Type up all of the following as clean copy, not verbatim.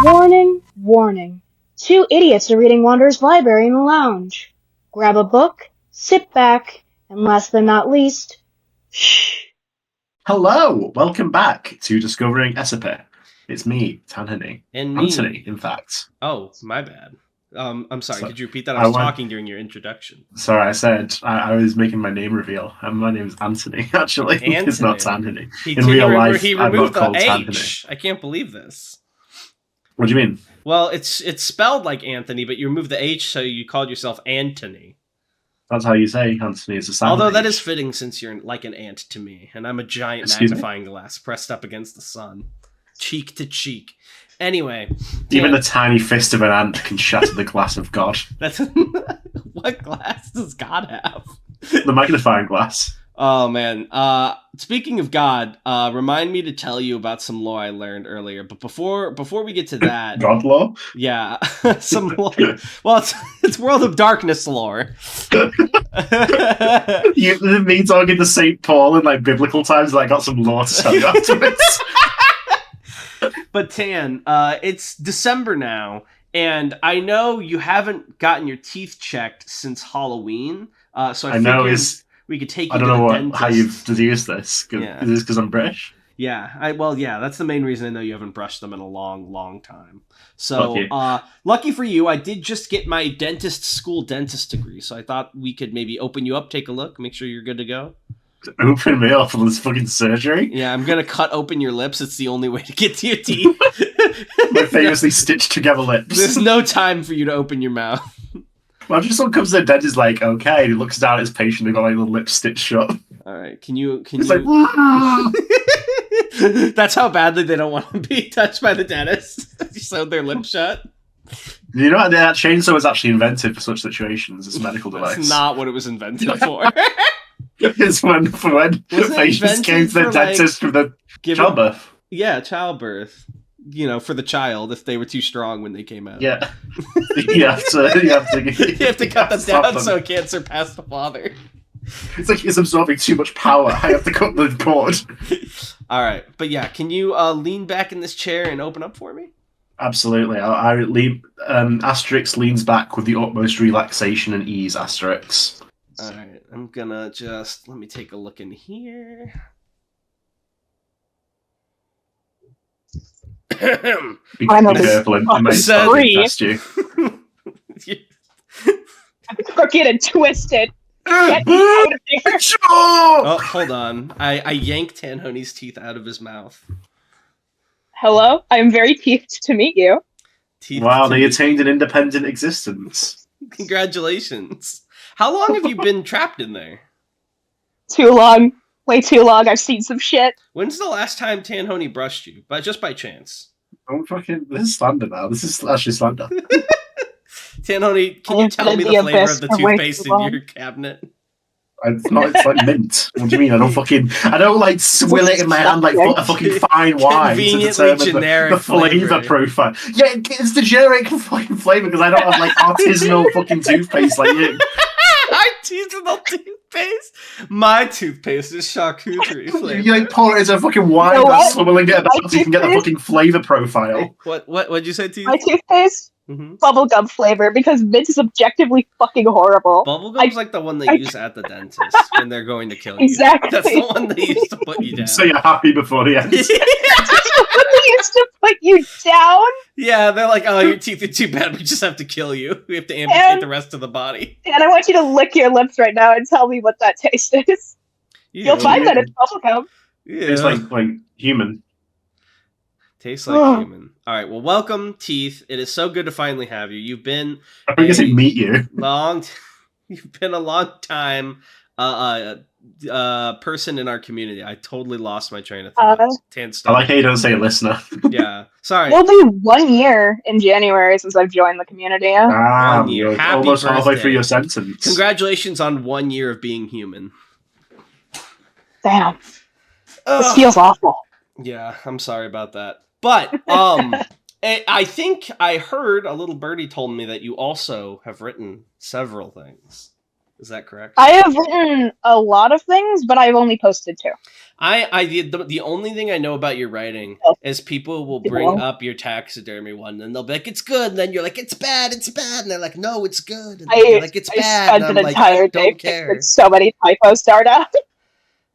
Warning, warning. Two idiots are reading Wanderer's Library in the lounge. Grab a book, sit back, and last but not least, shh. Hello, welcome back to Discovering SCP. It's me, Tanhony. And me. Anthony, in fact. Oh, my bad. I'm sorry, could you repeat that? I was talking during your introduction. Sorry, I said I was making my name reveal. My name is Anthony, actually. Anthony. It's not Tanhony. In real life, he I'm removed not called the H. Tanhony. I can't believe this. What do you mean? Well, it's spelled like Anthony, but you removed the H, so you called yourself Antony. That's how you say Anthony is a sound. Although that is fitting since you're like an ant to me, and I'm a giant magnifying glass pressed up against the sun. Cheek to cheek. Anyway. Even the tiny fist of an ant can shatter the glass of God. That's what glass does God have? The magnifying glass. Oh, man. Speaking of God, remind me to tell you about some lore I learned earlier. But before we get to that... God lore? Yeah. Some lore. Well, it's World of Darkness lore. Me talking to St. Paul in like biblical times, I got some lore to tell you afterwards. But Tan, it's December now, and I know you haven't gotten your teeth checked since Halloween. So I figured we could take you to the dentist. How you've deduced this. Is this because I'm British? Yeah, that's the main reason I know you haven't brushed them in a long, long time. So, lucky for you, I did just get my school dentist degree, so I thought we could maybe open you up, take a look, make sure you're good to go. Open me up for this fucking surgery? Yeah, I'm gonna cut open your lips. It's the only way to get to your teeth. My famously stitched together lips. There's no time for you to open your mouth. Imagine someone comes to the dentist like, okay, he looks down at his patient, they've got like the lips stitched shut. Alright, can you... Like, That's how badly they don't want to be touched by the dentist. You sewed their lips shut. You know, that chainsaw was actually invented for such situations. It's a medical device. That's not what it was invented for. It's when patients came to the dentist for the childbirth. Yeah, childbirth. You know, for the child, if they were too strong when they came out. Yeah. you have to cut them down so it can't surpass the father. It's like he's absorbing too much power. I have to cut the cord. All right. But yeah, can you lean back in this chair and open up for me? Absolutely. I lean, Asterix leans back with the utmost relaxation and ease, Asterix. All right. I'm gonna just... Let me take a look in here. Be careful, I might start to test you. Crooked and twisted. Get me out of here. Oh, hold on. I yanked Tanhony's teeth out of his mouth. Hello, I'm very teethed to meet you. Wow, they attained an independent existence. Congratulations. How long have you been trapped in there? Too long. Way too long. I've seen some shit. When's the last time Tanhony brushed you? Just by chance. This is slander now. This is actually slander. Tanhony, can you tell me the flavor of the toothpaste in your cabinet? It's like mint. What do you mean? I don't like swill it in my hand like a fucking fine wine to determine the flavor profile. Yeah, it's the generic fucking flavor because I don't have like artisanal fucking toothpaste like you. Artisanal toothpaste? My toothpaste is charcuterie flavor. You like pour it into a fucking wine and swirling it about so you can get the fucking flavor profile. What'd you say, T? My toothpaste? Bubblegum flavor, because mint is objectively fucking horrible. Bubblegum's like the one they use at the dentist when they're going to kill you. Exactly. That's the one they used to put you down. So you're happy before the end. That's the one they used to put you down? Yeah, they're like, oh, your teeth are too bad, we just have to kill you. We have to amputate the rest of the body. And I want you to lick your lips right now and tell me what that taste is. You'll find that it's bubblegum. Yeah. It's like human. Tastes like human. All right. Well, welcome, Teeth. It is so good to finally have you. You've been. I think I said meet you. You've been a long time person in our community. I totally lost my train of thought. I like how you don't say listener. Yeah. Sorry. It'll be 1 year in January since I've joined the community. 1 year. Happy almost birthday. Halfway through your sentence. Congratulations on 1 year of being human. Damn. This feels awful. Yeah, I'm sorry about that. But I think I heard a little birdie told me that you also have written several things. Is that correct? I have written a lot of things, but I've only posted 2. The only thing I know about your writing is people will bring up your taxidermy one, and they'll be like, "It's good," and then you're like, "It's bad, and they're like, "No, it's good," and they're like, "It's bad." I spent an entire day fixing so many typos start out.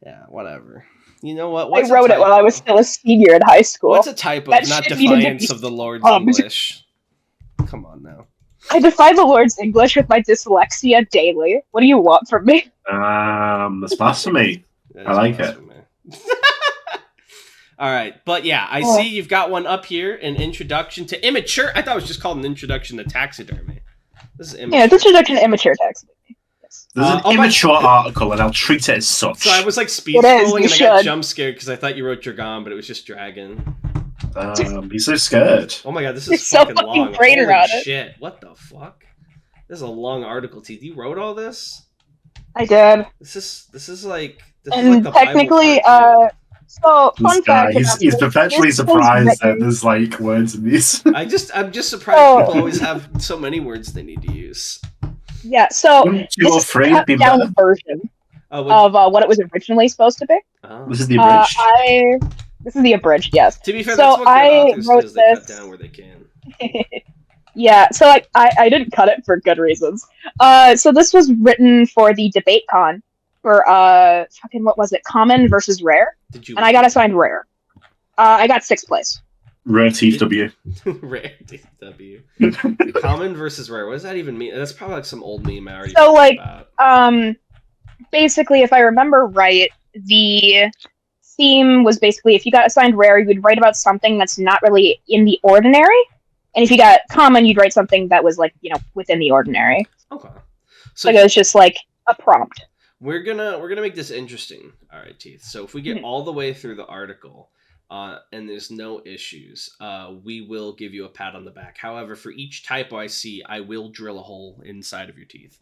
Yeah, whatever. You know what? I wrote it while I was still a senior in high school. What's a typo? Not defiance of the Lord's English. Come on now. I defy the Lord's English with my dyslexia daily. What do you want from me? That's blasphemy. I like it. All right, but yeah, I see you've got one up here, an introduction to immature. I thought it was just called an introduction to taxidermy. This is immature. Yeah, it's introduction to immature taxidermy. Yes. There's an immature article, and I'll treat it as such. So I was like speed scrolling, and I got jump scared because I thought you wrote Dragon, but it was just Dragon. He's so scared. Oh my god, this is fucking so long. Holy shit! What the fuck? This is a long article. Teeth, you wrote all this? I did. This is like. And like technically, so fun fact. He's perpetually surprised that there's like words in these. I'm just surprised people always have so many words they need to use. Yeah, so this is a cut down version of what it was originally supposed to be. This is the abridged. This is the abridged, yes. To be fair, so that's what I wrote this. They cut down where they can. Yeah, so I didn't cut it for good reasons. So this was written for the debate con for fucking what was it? Common versus rare. And I got assigned rare. I got 6th place. Rare Teeth W. Rare Teeth W. Common versus rare. What does that even mean? That's probably like some old meme I already So like about. Basically, if I remember right, the theme was basically if you got assigned rare, you would write about something that's not really in the ordinary. And if you got common, you'd write something that was like, within the ordinary. Okay. So like it was just like a prompt. We're gonna make this interesting. All right, Teeth. So if we get all the way through the article, and there's no issues, we will give you a pat on the back. However, for each typo I see, I will drill a hole inside of your teeth.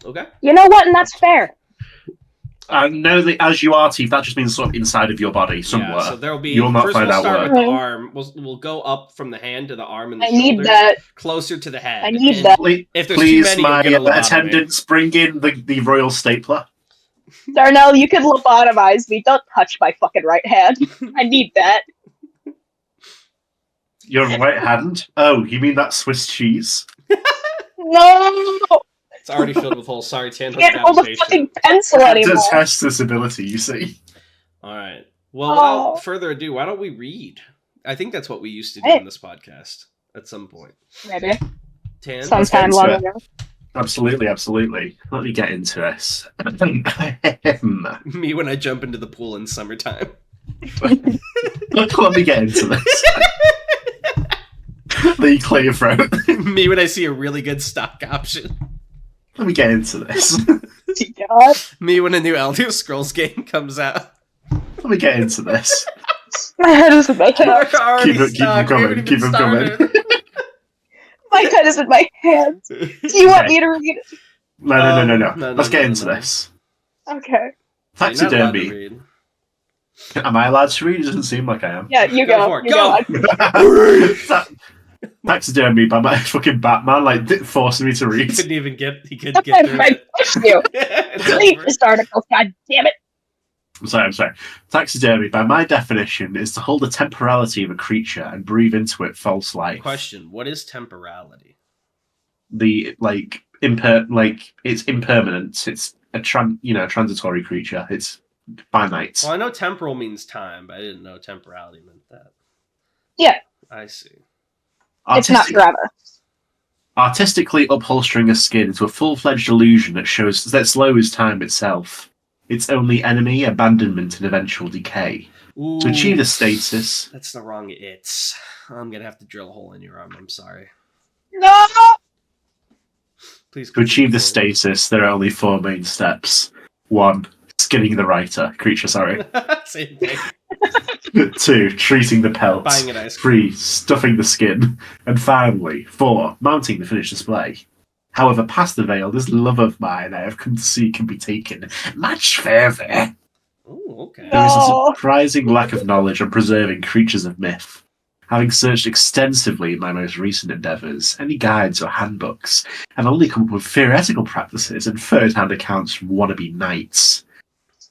Okay? You know what? And that's fair. No, as you are, Teeth, that just means sort of inside of your body somewhere. Yeah, so there'll be. You'll not first find we'll out start where. with the arm. We'll go up from the hand to the arm and the I shoulder. need that. Closer to the head. I need that. If there's Please, too many, my attendants, bring in the royal stapler. Darnell, you can lobotomize me. Don't touch my fucking right hand. I need that. Your right hand? Oh, you mean that Swiss cheese? No! It's already filled with holes. Sorry, Tan. Can't hold a fucking pencil anymore. To test this ability, you see. All right. Well, without further ado, why don't we read? I think that's what we used to do on this podcast at some point. Maybe. Tan? Sometime long ago. Absolutely. Let me get into this. Me when I jump into the pool in summertime. Let me get into this. Then you clear your throat. Me when I see a really good stock option. Let me get into this. God. Me when a new Elder Scrolls game comes out. Let me get into this. My head is in my hands. Keep them coming. My head is in my hands. Do you want me to read it? No. Let's get into this. Okay. Taxidermy. Am I allowed to read? It doesn't seem like I am. Yeah, you go. Go! Taxidermy by my fucking Batman, forcing me to read. He couldn't get through it. You. Read this article, god damn it. I'm sorry. Taxidermy, by my definition, is to hold the temporality of a creature and breathe into it false life. Question: what is temporality? It's impermanence. It's a transitory creature. It's finite. Well, I know temporal means time, but I didn't know temporality meant that. Yeah. I see. It's not forever. Artistically upholstering a skin into a full-fledged illusion that slows time itself. Its only enemy, abandonment and eventual decay. Ooh, to achieve the status... That's the wrong it's. I'm going to have to drill a hole in your arm. I'm sorry. No! Please. To achieve the stasis, there are only 4 main steps. 1. Skinning the creature. Same thing. 2. Treating the pelt. Buying an ice cream. 3. Stuffing the skin. And finally, 4. Mounting the finished display. However, past the veil, this love of mine I have come to see can be taken much further. Oh, okay. There is a surprising lack of knowledge on preserving creatures of myth. Having searched extensively in my most recent endeavours, any guides or handbooks have only come up with theoretical practices and third-hand accounts from wannabe knights.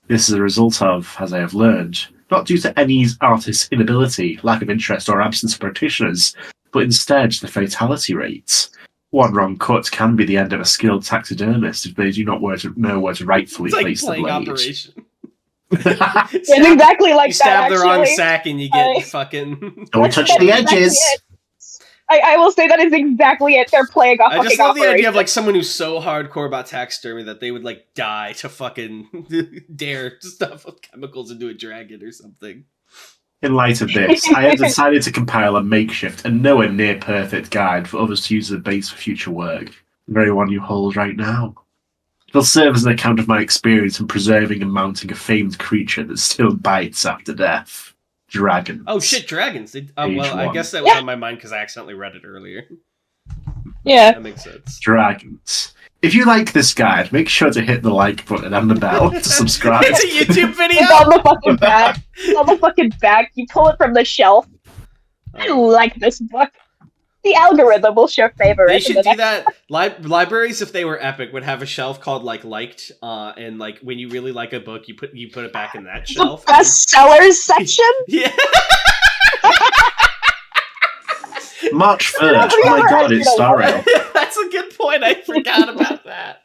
This is a result of, as I have learned, not due to any artist's inability, lack of interest, or absence of practitioners, but instead the fatality rates. One wrong cut can be the end of a skilled taxidermist if they do not know where to rightfully place the blade. Operation. It's exactly like you stab that, the wrong sack and you get fucking... Don't touch the edges! I will say that is exactly it. They're playing off. I just love the idea of like someone who's so hardcore about taxidermy that they would like die to fucking dare stuff with chemicals into a dragon or something. In light of this, I have decided to compile a makeshift and nowhere near perfect guide for others to use as a base for future work. The very one you hold right now. It'll serve as an account of my experience in preserving and mounting a famed creature that still bites after death. Dragons. Oh shit, dragons! I guess that was on my mind because I accidentally read it earlier. Yeah. That makes sense. Dragons. If you like this guide, make sure to hit the like button and the bell to subscribe. It's a YouTube video! It's on the fucking back. It's on the fucking back. You pull it from the shelf. I like this book. The algorithm will show favor. They should do that. Libraries, if they were epic, would have a shelf called like liked, and like when you really like a book, you put it back in that shelf. The bestsellers section. Yeah. March 3rd. Oh my god, it's starring. That's a good point. I forgot about that.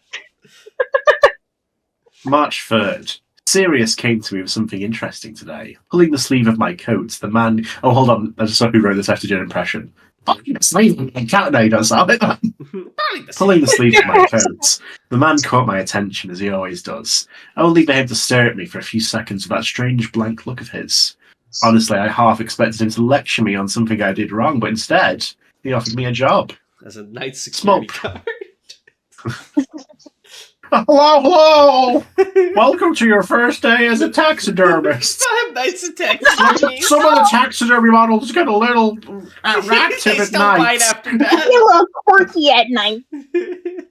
March 3rd. Sirius came to me with something interesting today. Pulling the sleeve of my coat, the man... Oh, hold on. I just saw who wrote this after your impression. Pulling the sleeve of my coat. No, you don't sound like that. Pulling the sleeve of my coat, the man caught my attention, as he always does, only for him to stare at me for a few seconds with that strange blank look of his. Honestly, I half expected him to lecture me on something I did wrong, but instead, he offered me a job. As a night security guard. Hello! Welcome to your first day as a taxidermist. I have nights of taxidermy. Some of the taxidermy models get a little active at night. Bite after that. You're a little quirky at night.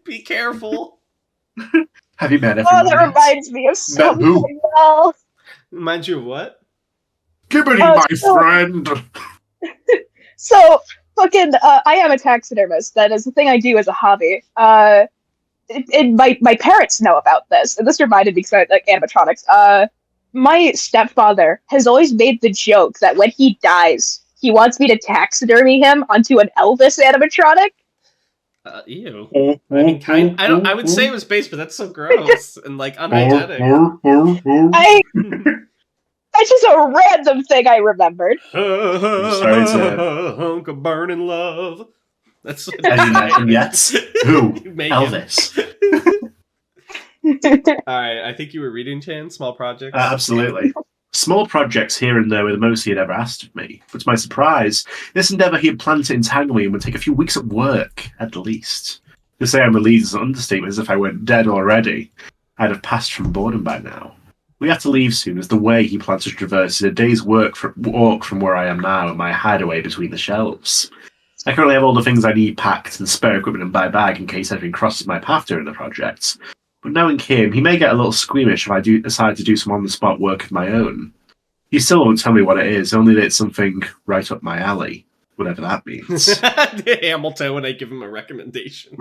Be careful. Have you met everyone? Oh, that reminds me of something else. Reminds you of what? Gibbity, my friend. So, fucking, I am a taxidermist. That is the thing I do as a hobby. My parents know about this, and this reminded me because I like animatronics. My stepfather has always made the joke that when he dies, he wants me to taxidermy him onto an Elvis animatronic. Ew. I mean, I would say it was based, but that's so gross and like unhygienic. That's just a random thing I remembered. Sorry to burn in love. That's what yes. Who? Elvis. Alright, I think you were reading, Chan. Small projects. Absolutely. Small projects here and there were the most he had ever asked of me. But to my surprise, this endeavour he had planned to entangle me and would take a few weeks at work, at the least. To say I'm relieved is an understatement, as if I weren't dead already. I'd have passed from boredom by now. We have to leave soon, as the way he plans to traverse is a day's walk from where I am now and my hideaway between the shelves. I currently have all the things I need packed and spare equipment in my bag in case anything crosses my path during the project. But knowing him, he may get a little squeamish if I decide to do some on-the-spot work of my own. He still won't tell me what it is, only that it's something right up my alley, whatever that means. Hamiltoe when I give him a recommendation.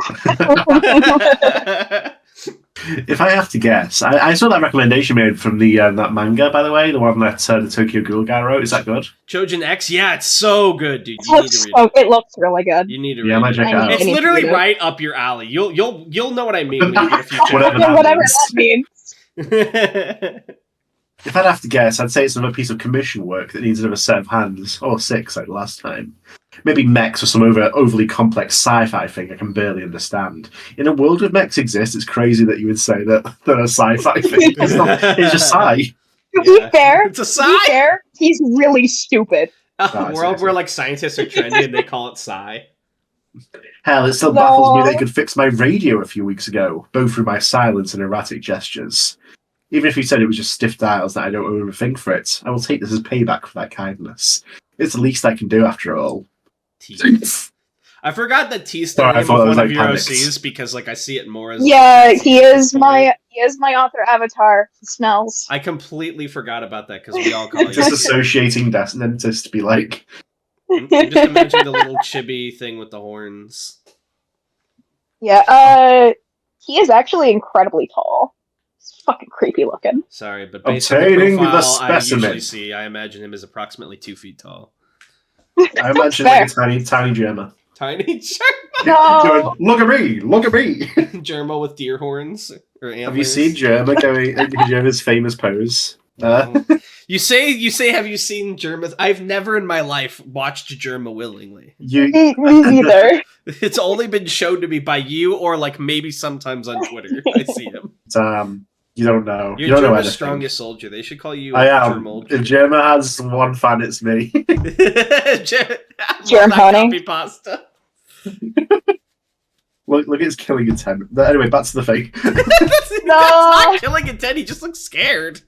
If I have to guess, I saw that recommendation made from the that manga, by the way, the one that the Tokyo Ghoul guy wrote. Is that good? Trojan X? Yeah, it's so good, dude. You need to read it. It looks really good. You need to read I might check it out. It's literally right up your alley. You'll know what I mean when you get a few chapters. Whatever that means. If I'd have to guess, I'd say it's another piece of commission work that needs another set of hands, or 6 like last time. Maybe mechs or some overly complex sci-fi thing I can barely understand. In a world where mechs exist, it's crazy that you would say that they're a sci-fi thing. It's just sci. To be fair, it's a sci. He's really stupid. A world where like scientists are trendy and they call it sci. Hell, it still baffles me they could fix my radio a few weeks ago, both through my silence and erratic gestures. Even if he said it was just stiff dials that I don't overthink for it, I will take this as payback for that kindness. It's the least I can do after all. I forgot that T's the name of one of your OCs because like I see it more as he is my author avatar. He smells. I completely forgot about that because we all call it disassociating dentist to be like I'm just imagining the little chibi thing with the horns. Yeah, he is actually incredibly tall. He's fucking creepy looking. Sorry, but based on the Obtaining the profile I specimen. usually see, I imagine him as approximately 2 feet tall. I imagine like a tiny Germa. Tiny Germa? No! Look at me! Look at me! Germa with deer horns? Or antlers? Have you seen Germa going Germa's famous pose? You say have you seen Germa? I've never in my life watched Germa willingly. Me either. It's only been shown to me by you or like maybe sometimes on Twitter. I see him. You don't know. You're you don't know Germa's strongest soldier. They should call you I am. Germa. If Germa has one fan, it's me. Germ honey. Pasta. Look at his killing intent. But anyway, back to the fake. That's not killing intent. He just looks scared.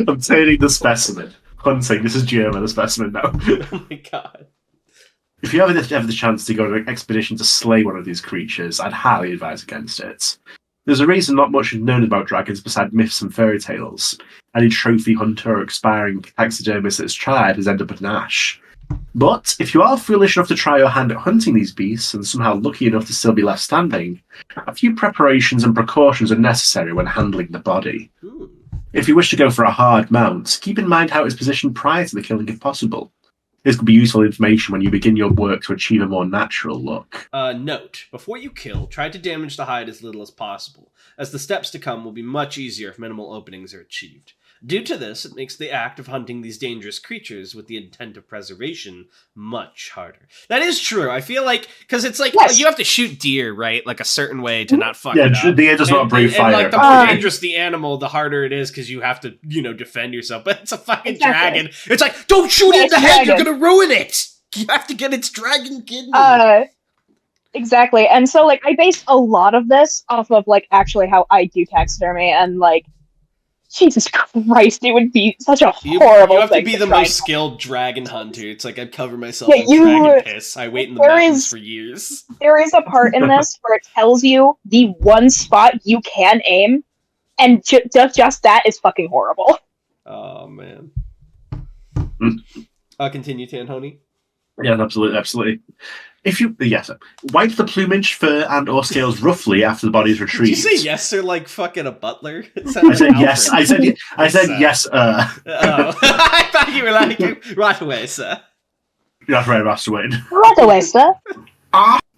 Obtaining the specimen. Hunting. This is Germa, the specimen now. Oh my god. If you ever have the chance to go on an expedition to slay one of these creatures, I'd highly advise against it. There's a reason not much is known about dragons beside myths and fairy tales. Any trophy hunter or expiring taxidermist that's tried has ended up with an ash. But if you are foolish enough to try your hand at hunting these beasts and somehow lucky enough to still be left standing, a few preparations and precautions are necessary when handling the body. If you wish to go for a hard mount, keep in mind how it is positioned prior to the killing if possible. This could be useful information when you begin your work to achieve a more natural look. Note, before you kill, try to damage the hide as little as possible, as the steps to come will be much easier if minimal openings are achieved. Due to this, it makes the act of hunting these dangerous creatures with the intent of preservation much harder. That is true. I feel like, because it's like, you have to shoot deer, right? Like a certain way to not fuck it up. Deer does not breathe fire. And like the more dangerous the animal, the harder it is because you have to, defend yourself. But it's a fucking dragon. It's like, don't shoot it in the head, you're gonna ruin it! You have to get its dragon kidney. Exactly. And so, like, I base a lot of this off of, like, actually how I do taxidermy, and, like, Jesus Christ, it would be such a horrible thing. You have to be the most skilled dragon hunter. It's like, I cover myself in dragon piss. I wait in the mountains for years. There is a part in this where it tells you the one spot you can aim, and just that is fucking horrible. Oh, man. Continue, Tanhoney. Yeah, absolutely. Wipe the plumage, fur, and or scales roughly after the body is retrieved. Did you say yes or like fucking a butler? I said yes. I said yes. Oh, I thought you were like right away, sir. That's right, Master Wayne. Right away, sir.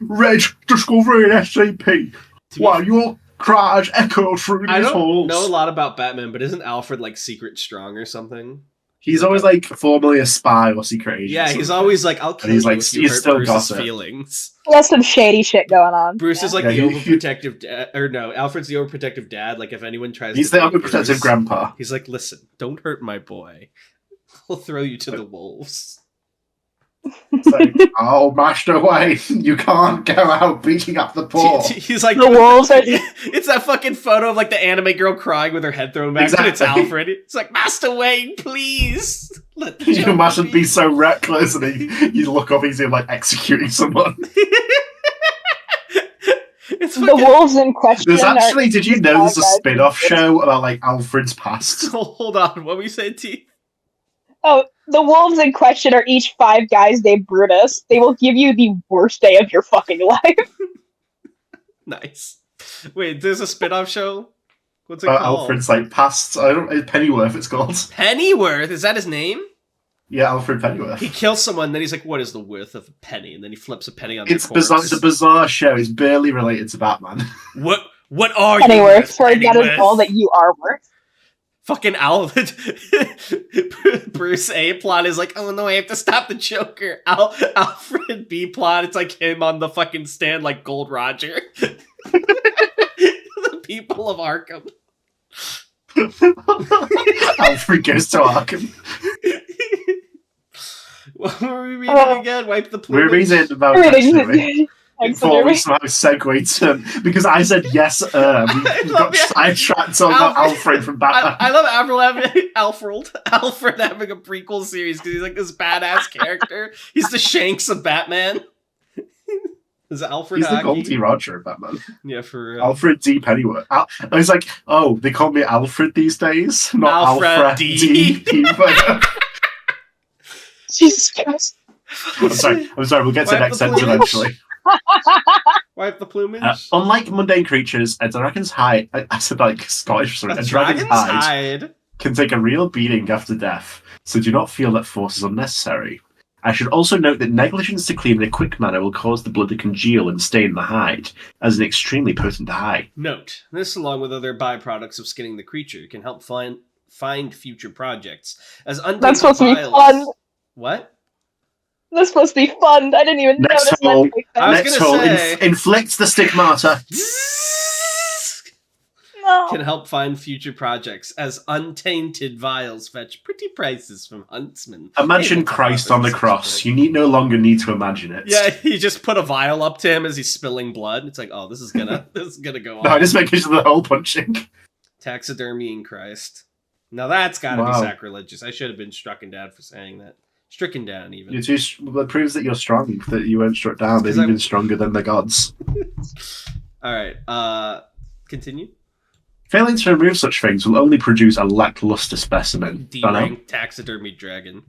Reg, discovering SCP. Wow, your cries echo through these halls. I don't know a lot about Batman, but isn't Alfred like secret strong or something? He's always like formerly a spy or secret agent. Yeah, he's always like, I'll kill you if you hurt Bruce's feelings. He has some shady shit going on. Bruce is like the overprotective dad, or no, Alfred's the overprotective dad. Like if anyone tries he's to the overprotective grandpa. He's like, listen, don't hurt my boy. I'll throw you to the wolves. It's like, oh, Master Wayne, you can't go out beating up the poor. He's like, the wolves are... It's that fucking photo of like the anime girl crying with her head thrown back, and it's Alfred. It's like, Master Wayne, please. You mustn't be so reckless, and you look up, he's like executing someone. The wolves in question. There's actually, did you know there's a spin-off show about like Alfred's past? Hold on, what were you saying, T? Oh, the wolves in question are each 5 guys named Brutus. They will give you the worst day of your fucking life. Nice. Wait, there's a spin-off show? What's it called? Alfred's like past. Pennyworth. It's called Pennyworth. Is that his name? Yeah, Alfred Pennyworth. He kills someone, then he's like, "What is the worth of a penny?" And then he flips a penny on their corpse. Bizarre. It's a bizarre show. It's barely related to Batman. What are you worth? For that is all that you are worth. Fucking Alfred. Bruce A plot is like, oh no, I have to stop the Joker. Alfred B plot, it's like him on the fucking stand like Gold Roger. The people of Arkham. Alfred goes to Arkham. What were we reading again? Wipe the plumage. We're reading about before we somehow segued to, because I said yes, we got sidetracked on Alfred from Batman. I love Alfred having a prequel series because he's like this badass character. He's the Shanks of Batman. Is Alfred? He's the Goldie Roger of Batman. Yeah, for Alfred D. Pennyworth. I was like, oh, they call me Alfred these days, not Alfred D. Jesus Christ. I'm sorry. We'll get to the next sentence eventually. Wipe the plumage. Unlike mundane creatures, a dragon's hide. I said like Scottish. Sorry, a dragon's hide can take a real beating after death. So do not feel that force is unnecessary. I should also note that negligence to clean in a quick manner will cause the blood to congeal and stain the hide, as an extremely potent dye. Note, this along with other byproducts of skinning the creature can help find future projects. As That's supposed to be fun. What? That's supposed to be fun. I didn't even notice that. Next hole inflicts the stigmata. No. Can help find future projects, as untainted vials fetch pretty prices from huntsmen. Imagine Christ on the cross. You no longer need to imagine it. Yeah, you just put a vial up to him as he's spilling blood. It's like, oh, this is gonna go on. No, just making sure the hole punching. Taxidermying Christ. Now that's gotta be sacrilegious. I should have been stricken down for saying that. Stricken down, even. That proves that you're strong, that you weren't struck down. They're even stronger than the gods. Alright, continue. Failing to remove such things will only produce a lackluster specimen. D-rank taxidermy dragon.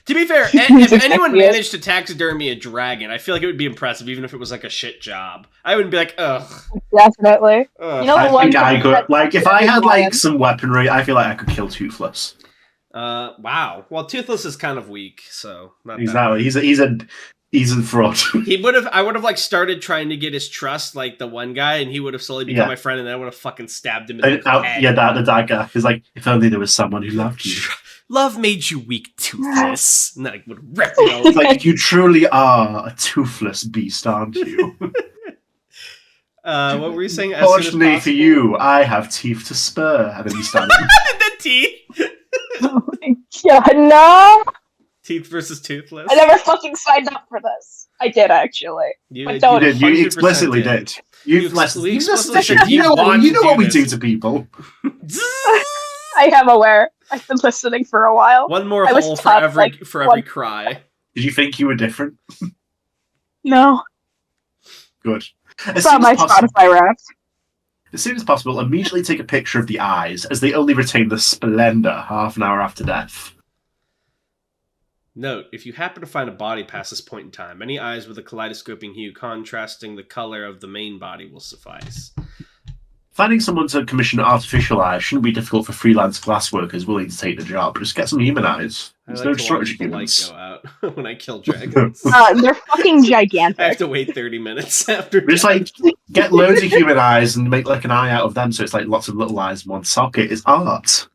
To be fair, if anyone managed to taxidermy a dragon, I feel like it would be impressive, even if it was like a shit job. I wouldn't be like, ugh. Definitely. Ugh. You know, I think I could, like, if I had like some weaponry, I feel like I could kill Toothless. Wow. Well, Toothless is kind of weak, so not exactly. He's a fraud. I would have like started trying to get his trust, like the one guy, and he would have slowly become my friend, and then I would have fucking stabbed him in the head. Yeah, the dagger. He's like, if only there was someone who loved you. Love made you weak, Toothless. And then I would rip it over. It's like, you truly are a toothless beast, aren't you? What were you saying? Fortunately for you, I have teeth to spur. And then you stab him. The teeth. Oh my God, no! Teeth versus Toothless. I never fucking signed up for this. I did, actually. You explicitly did. You explicitly said, you know what we do to people. I am aware. I've been listening for a while. One more hole for every cry. Did you think you were different? No. Good. It's not my Spotify Wrapped. As soon as possible, immediately take a picture of the eyes, as they only retain the splendor half an hour after death. Note, if you happen to find a body past this point in time, any eyes with a kaleidoscoping hue contrasting the color of the main body will suffice. Finding someone to commission artificial eyes shouldn't be difficult for freelance glass workers willing to take the job. Just get some human eyes. There's no shortage of humans. Go out when I kill dragons. They're fucking gigantic. I have to wait 30 minutes after. Just like get loads of human eyes and make like an eye out of them, so it's like lots of little eyes in one socket. It's art.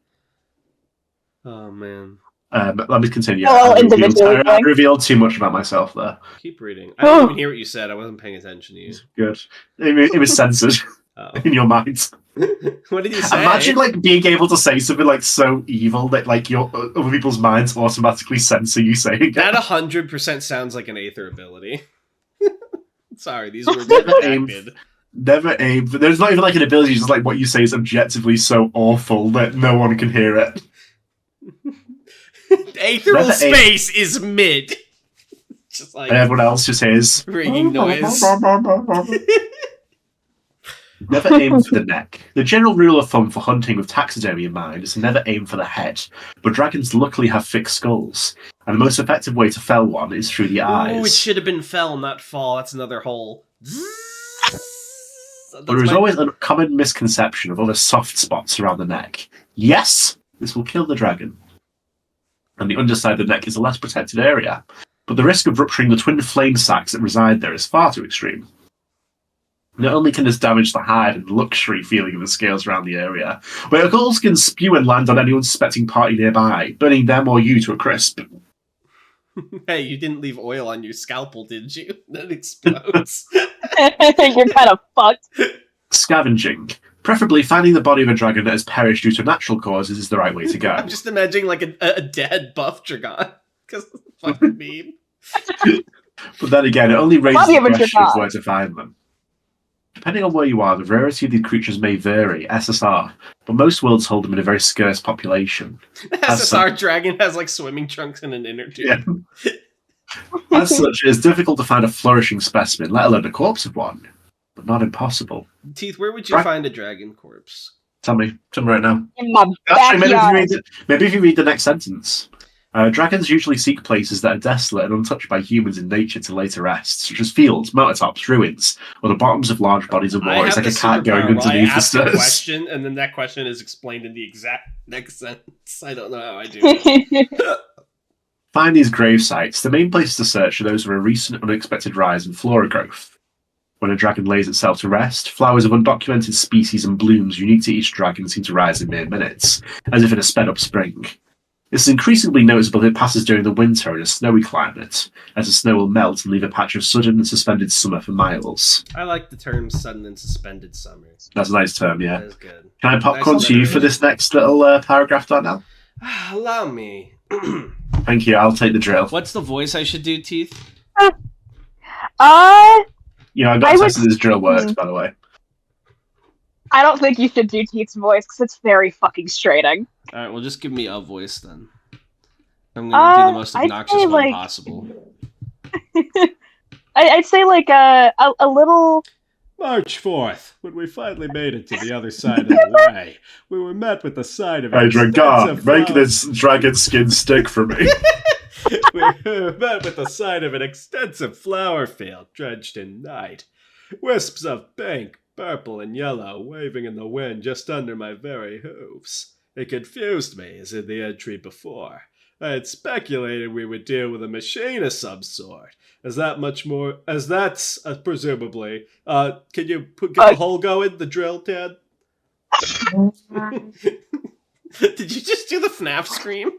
Oh man. Let me continue. I revealed too much about myself there. Keep reading. I didn't even hear what you said. I wasn't paying attention to you. Good. It was censored in your mind. What did you say? Imagine like being able to say something like so evil that like your other people's minds automatically censor you saying it. That 100% sounds like an Aether ability. Sorry, these words are redacted. Never aim. There's not even like an ability. Just like what you say is objectively so awful that no one can hear it. Aetheral space is mid. Just like, and everyone else just hears ringing noise. Never aim for the neck. The general rule of thumb for hunting with taxidermy in mind is to never aim for the head, but dragons luckily have fixed skulls, and the most effective way to fell one is through the eyes. Oh, it should have been fell, not fall. That's another hole. But there is always a common misconception of other soft spots around the neck. Yes, this will kill the dragon. And the underside of the neck is a less protected area, but the risk of rupturing the twin flame sacs that reside there is far too extreme. Not only can this damage the hide and the luxury feeling of the scales around the area, but it also can spew and land on anyone suspecting party nearby, burning them or you to a crisp. Hey, you didn't leave oil on your scalpel, did you? That explodes. You're kind of fucked. Scavenging. Preferably finding the body of a dragon that has perished due to natural causes is the right way to go. I'm just imagining like a dead buff dragon. Because it's a fucking meme. But then again, it only raises the question of where to find them. Depending on where you are, the rarity of these creatures may vary, SSR, but most worlds hold them in a very scarce population. SSR dragon has like swimming trunks and an inner tube. Yeah. As such, it is difficult to find a flourishing specimen, let alone a corpse of one, but not impossible. Teeth, where would you find a dragon corpse? Tell me right now. In my backyard. Maybe if you read the next sentence. Dragons usually seek places that are desolate and untouched by humans in nature to lay to rest, such as fields, mountaintops, ruins, or the bottoms of large bodies of water. It's like a cat going underneath the stairs. I ask a question, and then that question is explained in the exact next sentence. I don't know how I do it. Find these grave sites. The main places to search are those of a recent unexpected rise in flora growth. When a dragon lays itself to rest, flowers of undocumented species and blooms unique to each dragon seem to rise in mere minutes, as if in a sped-up spring. This is increasingly noticeable if it passes during the winter in a snowy climate, as the snow will melt and leave a patch of sudden and suspended summer for miles. I like the term sudden and suspended summer. That's a nice term, yeah. That is good. Can I popcorn to you for this next little paragraph, now? Allow me. Thank you, I'll take the drill. What's the voice I should do, Teeth? I got tested this drill works, by the way. I don't think you should do Teeth's voice, because it's very fucking straining. Alright, well just give me a voice then. I'm gonna do the most obnoxious one possible. I'd say like a little... March 4th, when we finally made it to the other side of the way, we were met with the sight of... Hey, Dragon, make this dragon skin stick for me. We were met with the sight of an extensive flower field drenched in night. Wisps of pink, purple, and yellow waving in the wind just under my very hooves. It confused me, as in the entry before. I had speculated we would deal with a machine of some sort, presumably. Can you get the hole going, the drill, Ted? Did you just do the FNAF scream?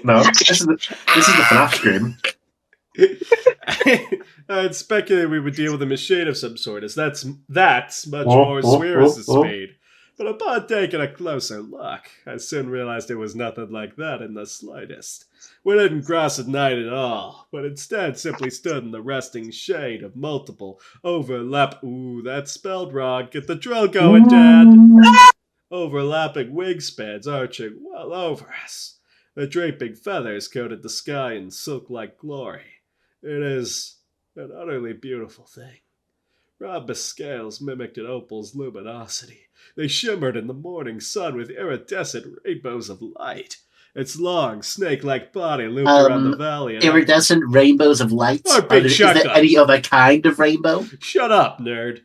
No, this is the FNAF scream. I had speculated we would deal with a machine of some sort, as that's much more Swears' speed. But upon taking a closer look, I soon realized it was nothing like that in the slightest. We didn't cross at night at all, but instead simply stood in the resting shade of multiple Ooh, that's spelled wrong. Get the drill going, Dad! Overlapping wingspans arching well over us. The draping feathers coated the sky in silk-like glory. It is an utterly beautiful thing. Rhombus scales mimicked an opal's luminosity. They shimmered in the morning sun with iridescent rainbows of light. Its long, snake-like body looped around the valley. Iridescent rainbows of light? Is there any other kind of rainbow? Shut up, nerd.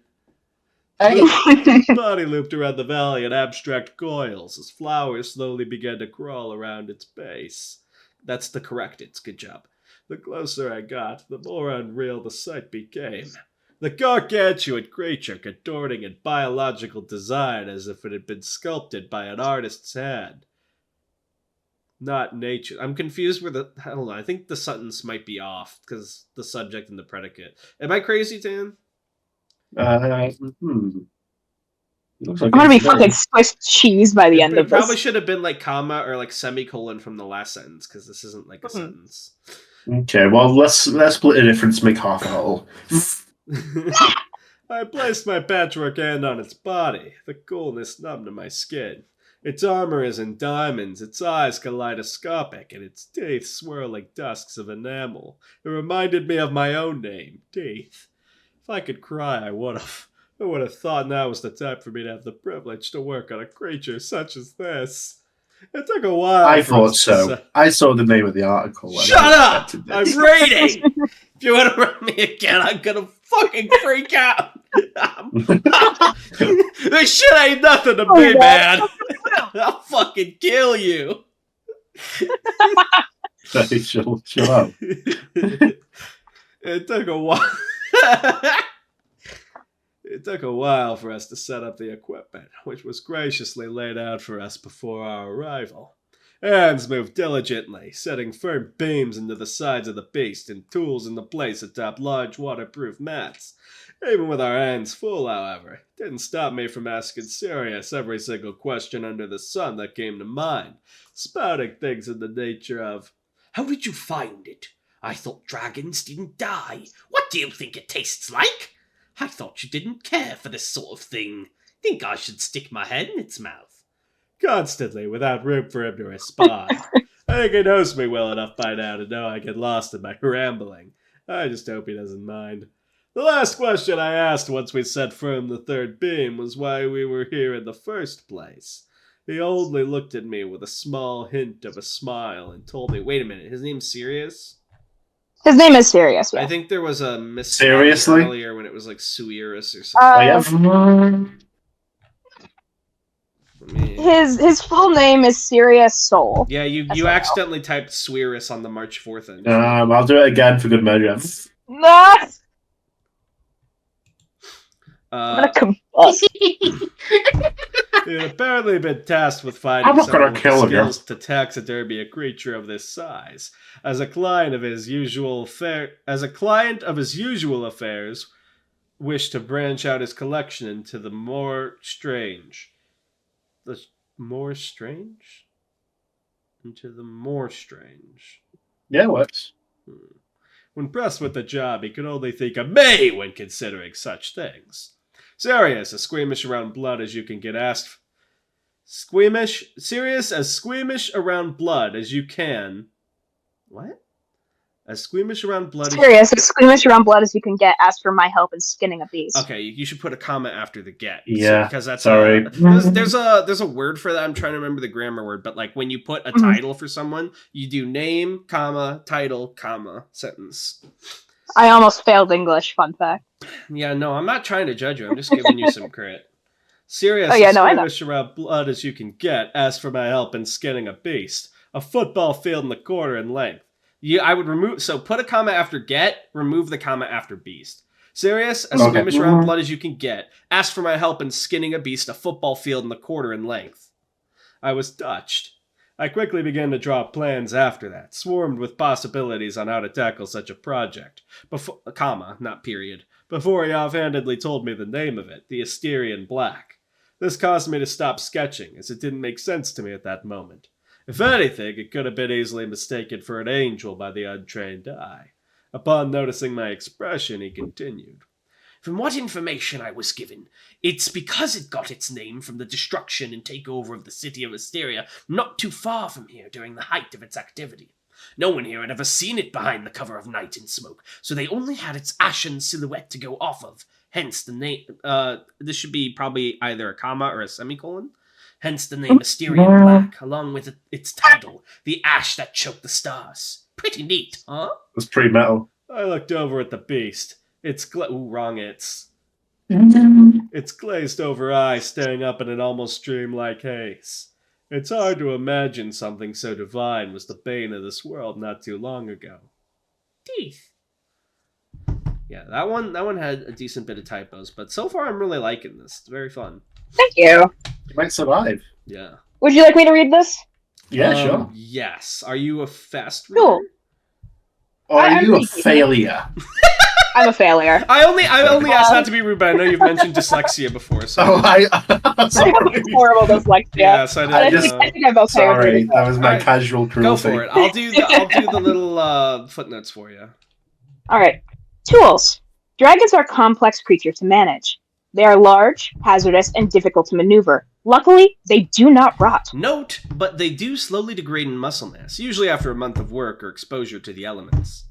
Body looped around the valley in abstract coils as flowers slowly began to crawl around its base. That's the correct it's. Good job. The closer I got, the more unreal the sight became. The gargantuan creature contorting in biological design as if it had been sculpted by an artist's hand. Not nature. I'm confused with the... I don't know. I think the sentence might be off because the subject and the predicate. Am I crazy, Tan? I'm gonna be fucking Swiss cheese by the end of this. It probably should have been like comma or like semicolon from the last sentence because this isn't like a sentence. Okay, well let's split a difference, make half a whole. I placed my patchwork hand on its body, the coolness numb to my skin. Its armor is in diamonds, its eyes kaleidoscopic, and its teeth swirling dusks of enamel. It reminded me of my own name, Teeth. If I could cry, I would have. I would have thought now was the time for me to have the privilege to work on a creature such as this. It took a while. I thought so. I saw the name of the article. Shut up! I'm rating! If you want to run me again, I'm gonna fucking freak out! This shit ain't nothing to me, man! I'll fucking kill you! Shut up. It took a while. It took a while for us to set up the equipment, which was graciously laid out for us before our arrival. Hands moved diligently, setting firm beams into the sides of the beast and tools into place atop large waterproof mats. Even with our hands full, however, it didn't stop me from asking Sirius every single question under the sun that came to mind, spouting things in the nature of, "How did you find it? I thought dragons didn't die. What do you think it tastes like? I thought you didn't care for this sort of thing. Think I should stick my head in its mouth?" Constantly, without room for him to respond. I think he knows me well enough by now to know I get lost in my rambling. I just hope he doesn't mind. The last question I asked once we set firm the third beam was why we were here in the first place. He only looked at me with a small hint of a smile and told me, wait a minute, his name's Sirius? His name is Sirius, yes. I think there was a misspelling earlier when it was like Suirus or something. His full name is Sirius Soul. Yeah, you accidentally typed Suirus on the March 4th engine. I'll do it again for good measure. I'm gonna combust. He had apparently been tasked with finding someone with the skills to taxidermy a creature of this size. As a client of his usual affairs, wished to branch out his collection into the more strange. The more strange? Into the more strange. Yeah, it works. When pressed with the job, he could only think of me when considering such things. Sirius, as squeamish around blood as you can get asked. Sirius, as squeamish around blood as you can. What? As squeamish around blood. Sirius, as squeamish around blood as you can get. Asked for my help in skinning a beast. Okay, you should put a comma after the get. Yeah, because that's sorry. There's a word for that. I'm trying to remember the grammar word, but like when you put a title for someone, you do name, comma, title, comma, sentence. I almost failed English. Fun fact. Yeah, no, I'm not trying to judge you. I'm just giving you some credit. Sirius, squeamish around blood as you can get, asked for my help in skinning a beast. A football field and a quarter in length. I would remove... So put a comma after get, remove the comma after beast. Sirius, as squeamish around blood as you can get, asked for my help in skinning a beast, a football field and a quarter in length. I was touched. I quickly began to draw plans after that, swarmed with possibilities on how to tackle such a project. Comma, not period. Before he offhandedly told me the name of it, the Asterian Black. This caused me to stop sketching, as it didn't make sense to me at that moment. If anything, it could have been easily mistaken for an angel by the untrained eye. Upon noticing my expression, he continued. From what information I was given, it's because it got its name from the destruction and takeover of the city of Asteria not too far from here during the height of its activity. No one here had ever seen it behind the cover of night and smoke, so they only had its ashen silhouette to go off of. Hence the name, this should be probably either a comma or a semicolon. Hence the name Asterian Black, along with its title, The Ash That Choked the Stars. Pretty neat, huh? It's pretty metal. I looked over at the beast. Its glazed over eyes staring up in an almost dreamlike haze. It's hard to imagine something so divine was the bane of this world not too long ago. Teeth. Yeah, that one had a decent bit of typos, but so far I'm really liking this. It's very fun. Thank you. You might survive. Yeah. Would you like me to read this? Yeah, sure. Yes. Are you a fast reader? Cool. Or are you a failure? I'm a failure. I only asked not to be rude, but I know you've mentioned dyslexia before. So. I have horrible dyslexia. Yes, I did. I think I'm okay. Sorry, that was my casual cruelty. Go for it. I'll do the little footnotes for you. All right. Tools. Dragons are complex creatures to manage. They are large, hazardous, and difficult to maneuver. Luckily, they do not rot. Note, but they do slowly degrade in muscle mass, usually after a month of work or exposure to the elements.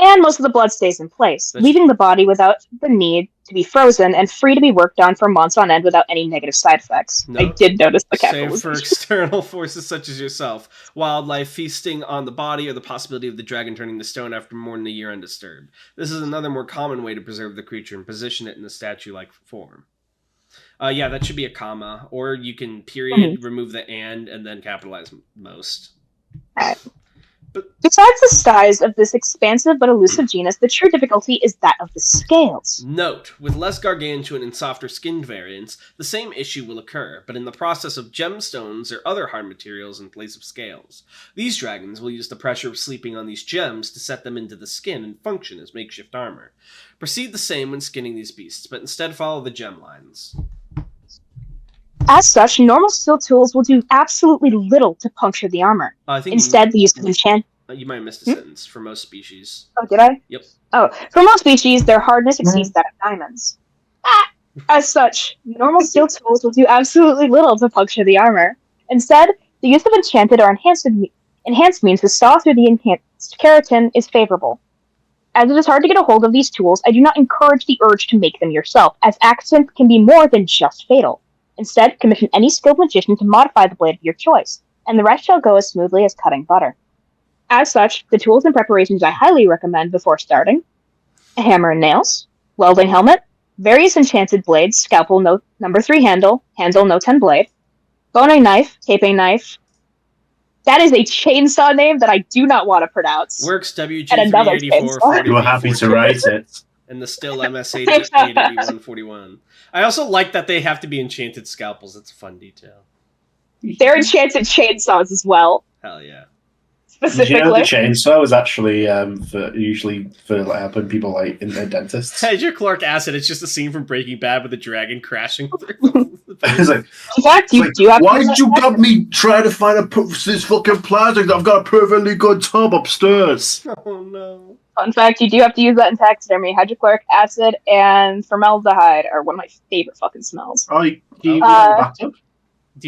And most of the blood stays in place, leaving the body without the need to be frozen and free to be worked on for months on end without any negative side effects. I did notice the capitalization. Save for external forces such as yourself, wildlife feasting on the body, or the possibility of the dragon turning to stone after more than a year undisturbed. This is another more common way to preserve the creature and position it in a statue-like form. Yeah, that should be a comma, or you can period, remove the and then capitalize most. Besides the size of this expansive but elusive genus, the true difficulty is that of the scales. Note, with less gargantuan and softer skinned variants, the same issue will occur, but in the process of gemstones or other hard materials in place of scales. These dragons will use the pressure of sleeping on these gems to set them into the skin and function as makeshift armor. Proceed the same when skinning these beasts, but instead follow the gem lines. As such, normal steel tools will do absolutely little to puncture the armor. Instead, the use of enchant... You might have missed a sentence. For most species. Oh, did I? Yep. Oh, for most species, their hardness exceeds that of diamonds. As such, normal steel tools will do absolutely little to puncture the armor. Instead, the use of enchanted or enhanced means to saw through the enhanced keratin is favorable. As it is hard to get a hold of these tools, I do not encourage the urge to make them yourself, as accidents can be more than just fatal. Instead, commission any skilled magician to modify the blade of your choice, and the rest shall go as smoothly as cutting butter. As such, the tools and preparations I highly recommend before starting: a hammer and nails, welding helmet, various enchanted blades, scalpel no number 3 handle, handle no 10 blade, boning knife, taping knife. That is a chainsaw name that I do not want to pronounce. Works WG384. You were happy to write it. And the still MS88141. I also like that they have to be enchanted scalpels. That's a fun detail. They're enchanted chainsaws as well. Hell yeah. Specifically. Did you know the chainsaw is actually usually for like, helping people like in their dentists? Hydrochloric acid. It's just a scene from Breaking Bad with a dragon crashing through. It's like, in fact, you do have why did you got me trying to find this fucking plastic? I've got a perfectly good tub upstairs. Oh no. Fun fact, you do have to use that in taxidermy. Hydrochloric acid and formaldehyde are one of my favorite fucking smells. Oh, do you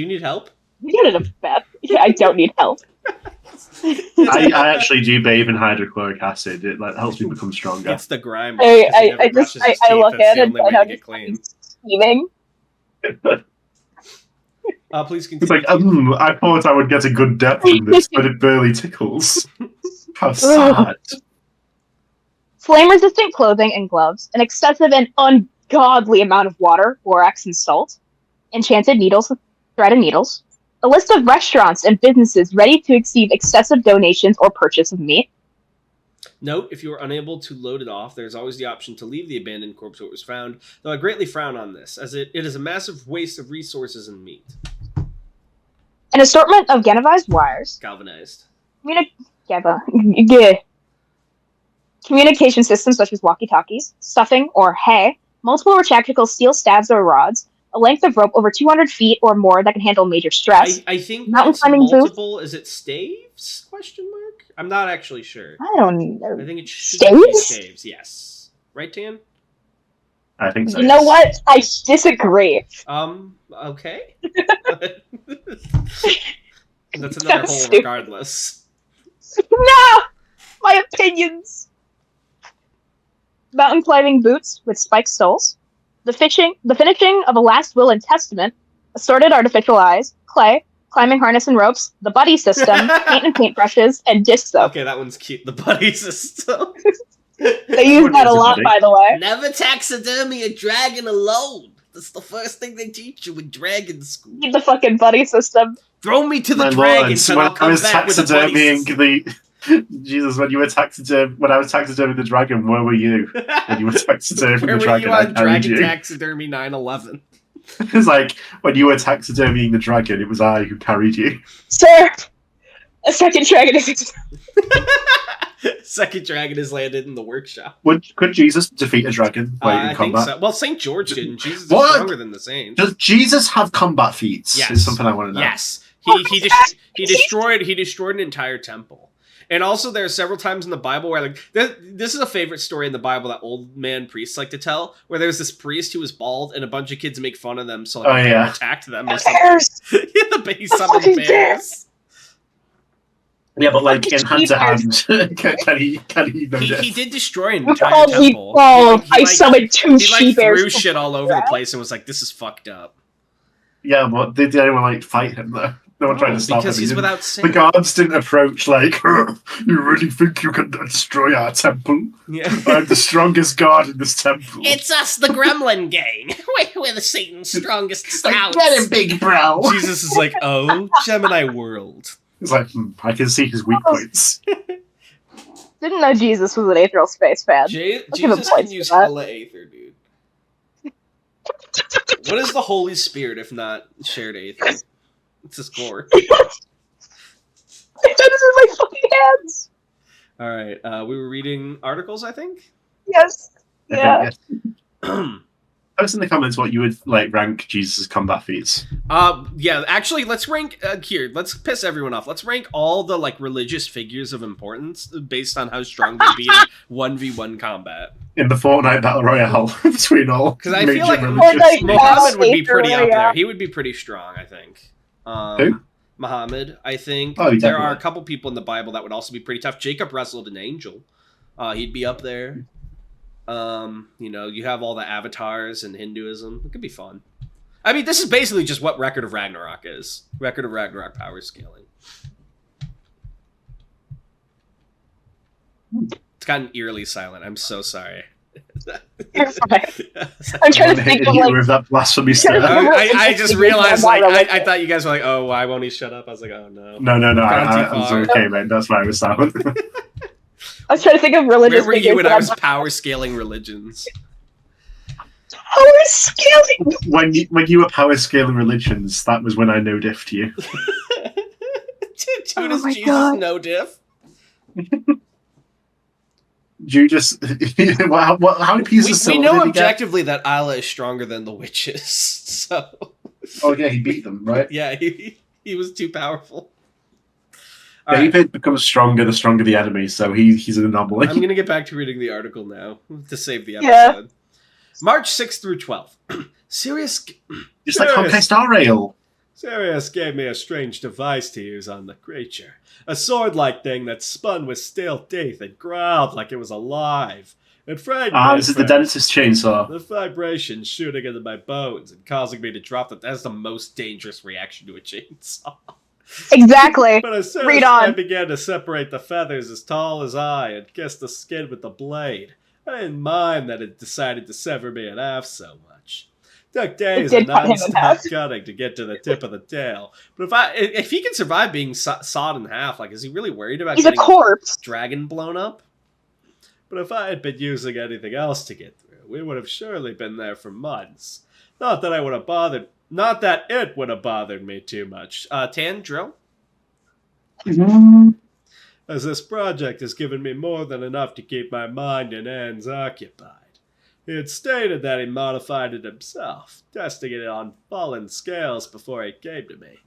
need help? You get it a bath. Yeah, I don't need help. I actually do bathe in hydrochloric acid. It like helps me become stronger. It's the grime. I look at it and I'm just steaming. Please continue. It's like, I thought I would get a good depth from this, but it barely tickles. How sad. Flame-resistant clothing and gloves, an excessive and ungodly amount of water, borax, and salt, enchanted needles, thread and needles, a list of restaurants and businesses ready to exceed excessive donations or purchase of meat. Note, if you are unable to load it off, there's always the option to leave the abandoned corpse where it was found, though I greatly frown on this, as it is a massive waste of resources and meat. An assortment of galvanized wires. Galvanized. Communication systems such as walkie-talkies, stuffing or hay, multiple retractable steel staves or rods, a length of rope over 200 feet or more that can handle major stress. I think mountain that's climbing multiple. Is it staves? Question mark. I'm not actually sure. I don't know. I think it should Staves? be staves. Yes. Right, Tan? I think so. You know what? I disagree. Okay. That's another hole regardless. No! My opinions! Mountain climbing boots with spiked soles, the finishing of a last will and testament, assorted artificial eyes, clay, climbing harness and ropes, the buddy system, paint and paintbrushes, and dish soap. Okay, that one's cute. The buddy system. They use that a lot, by the way. Never taxidermy a dragon alone. That's the first thing they teach you in dragon school. Need the fucking buddy system. Throw me to the dragons and I'll come back with the buddy system. Jesus, when I was taxiderming the dragon, where were you? When you were taxiderming the dragon, where were you on Dragon Taxidermy 9/11? It's like, when you were taxidermying the dragon, it was I who carried you. Sir! A second dragon is... Second dragon is landed in the workshop. Could Jesus defeat a dragon in combat? Think so. Well, St. George didn't. Jesus is stronger than the saints. Does Jesus have combat feats? Yes. Is something I want to know. Yes. He destroyed an entire temple. And also, there are several times in the Bible where, like, this is a favorite story in the Bible that old man priests like to tell, where there's this priest who was bald, and a bunch of kids make fun of them, so like, they attacked them or something. Bears! The base summoned bears. Yeah, but like in hand to hand, can he know this? He did destroy an entire temple. I summoned two she-bears. He threw shit all over the place and was like, "This is fucked up." Yeah, but did anyone like fight him though? No one tried to stop him. Because he's without sin. The guards didn't approach like, you really think you can destroy our temple? Yeah. I'm the strongest guard in this temple. It's us, the Gremlin gang. We're the Satan's strongest scouts. Get him, big bro. Jesus is like, oh, Gemini world. It's like, I can see his weak points. Didn't know Jesus was an Aetheril Space fan. Jesus can use hella Aether, dude. What is the Holy Spirit if not shared Aether? It's his core. That is in my fucking hands! Alright, we were reading articles, I think? Yes. Yeah. Post in the comments what you would like rank Jesus' combat feats. Yeah, actually, let's rank here. Let's piss everyone off. Let's rank all the like religious figures of importance based on how strong they be in 1v1 combat in the Fortnite Battle Royale between all. Because I feel like religious Muhammad would be pretty up there. He would be pretty strong, I think. Who? Muhammad, I think. Oh, there are a couple people in the Bible that would also be pretty tough. Jacob wrestled an angel. He'd be up there. You know, you have all the avatars in Hinduism. It could be fun. I mean, this is basically just what Record of Ragnarok is. Record of Ragnarok power scaling. It's gotten eerily silent. I'm so sorry. You're fine. I'm trying to think of like that blasphemy stuff. I just realized like I thought you guys were like, oh, why won't he shut up? I was like, oh no. No. I was okay, mate. That's why I was silent. I was trying to think of religious. Where were you when I was power scaling religions? Power scaling. When you were power scaling religions, that was when I no diffed you. Dude, is Jesus no diff? You just how many pieces of silver we know did he objectively that Allah is stronger than the witches, so oh yeah, he beat them, right? Yeah, he was too powerful. David becomes stronger the stronger the enemy, so he's an anomaly. I'm gonna get back to reading the article now to save the episode. Yeah. March 6th through 12th. Sirius just like Conquest R-Rail. Sirius gave me a strange device to use on the creature. A sword-like thing that spun with steel teeth and growled like it was alive. It frightened me. This is the dentist's chainsaw. The vibrations shooting into my bones and causing me to drop them. That's the most dangerous reaction to a chainsaw. Exactly. But as soon as I began to separate the feathers as tall as I and kiss the skin with the blade, I didn't mind that it decided to sever me in half so much. Took days of non-stop cutting to get to the tip of the tail. But if he can survive being sawed in half, like, is he really worried about getting a corpse dragon blown up? But if I had been using anything else to get through, we would have surely been there for months. Not that it would have bothered me too much. Tan, drill? Mm-hmm. As this project has given me more than enough to keep my mind and hands occupied. He had stated that he modified it himself, testing it on fallen scales before he came to me.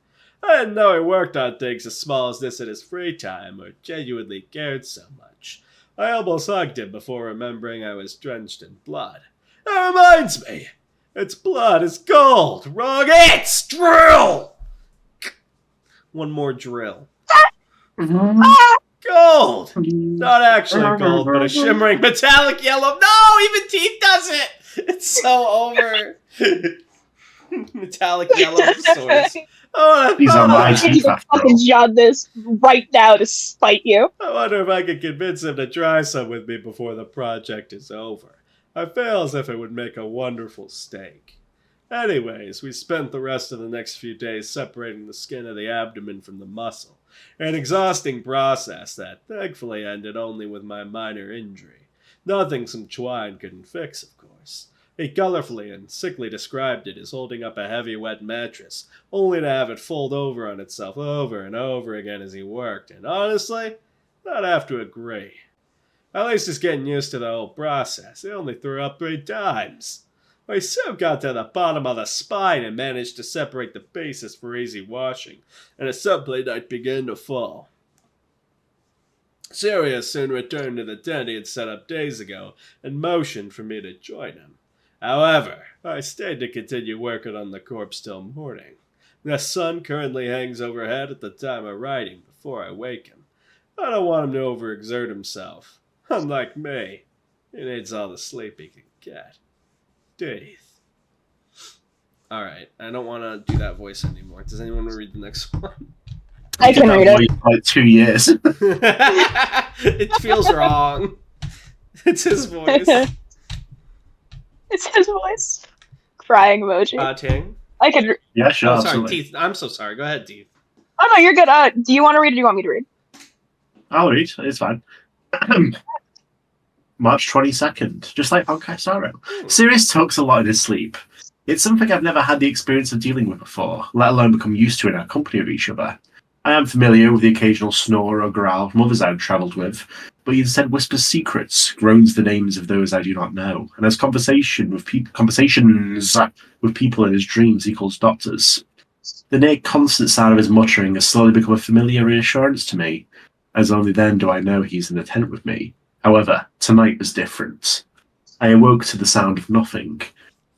I didn't know he worked on things as small as this in his free time, or genuinely cared so much. I almost hugged him before remembering I was drenched in blood. That reminds me! Its blood is gold! Wrong it's drill! One more drill. Mm-hmm. Gold! Not actually gold, but a shimmering metallic yellow. No! Even Teeth does it! It's so over. Metallic yellow swords. Oh, these are my teeth after all. Fucking jot this right now to spite you. I wonder if I could convince him to try some with me before the project is over. I feel as if it would make a wonderful steak. Anyways, we spent the rest of the next few days separating the skin of the abdomen from the muscle. An exhausting process that thankfully ended only with my minor injury. Nothing some twine couldn't fix, of course. He colorfully and sickly described it as holding up a heavy wet mattress, only to have it fold over on itself over and over again as he worked, and honestly, I'd have to agree. At least he's getting used to the whole process. He only threw up 3 times. I soon got to the bottom of the spine and managed to separate the pieces for easy washing, and at some point I began to fall. Sirius soon returned to the tent he had set up days ago and motioned for me to join him. However, I stayed to continue working on the corpse till morning. The sun currently hangs overhead at the time of writing before I wake him. I don't want him to overexert himself. Unlike me, he needs all the sleep he can get. Teeth. Alright, I don't want to do that voice anymore. Does anyone want to read the next one? I can read it. Like 2 years. It feels wrong. It's his voice. It's his voice. Crying emoji. Ting? I can yeah, sure. Oh, sorry, Teeth. I'm so sorry. Go ahead, Teeth. Oh, no, you're good. Do you want to read or do you want me to read? I'll read. It's fine. March 22nd, just like Podcast Arrow. Sirius talks a lot in his sleep. It's something I've never had the experience of dealing with before, let alone become used to in our company of each other. I am familiar with the occasional snore or growl from others I've travelled with, but he instead whispers secrets, groans the names of those I do not know, and has conversations with people in his dreams he calls doctors. The near constant sound of his muttering has slowly become a familiar reassurance to me, as only then do I know he's in the tent with me. However, tonight was different. I awoke to the sound of nothing,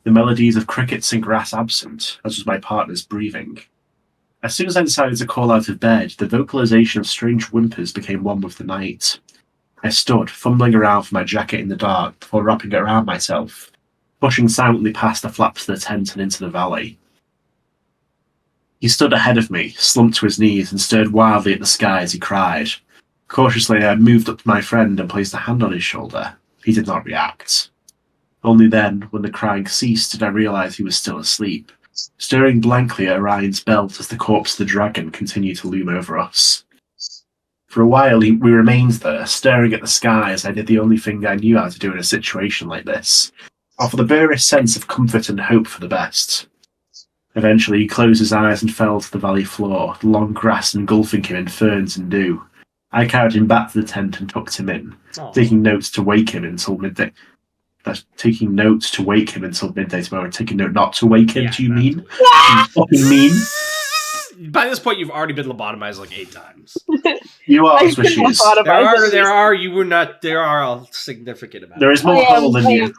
the melodies of crickets and grass absent, as was my partner's breathing. As soon as I decided to crawl out of bed, the vocalization of strange whimpers became one with the night. I stood, fumbling around for my jacket in the dark before wrapping it around myself, pushing silently past the flaps of the tent and into the valley. He stood ahead of me, slumped to his knees, and stared wildly at the sky as he cried. Cautiously, I moved up to my friend and placed a hand on his shoulder. He did not react. Only then, when the crying ceased, did I realize he was still asleep, staring blankly at Orion's belt as the corpse of the dragon continued to loom over us. For a while, we remained there, staring at the sky as I did the only thing I knew how to do in a situation like this, offer the barest sense of comfort and hope for the best. Eventually, he closed his eyes and fell to the valley floor, the long grass engulfing him in ferns and dew. I carried him back to the tent and tucked him in, taking notes to wake him until midday. Taking notes to wake him until midday tomorrow. Taking note not to wake him. Do you mean? You fucking mean? By this point, you've already been lobotomized like 8 times. You are swishes. There are a significant amount. There is more hole than you.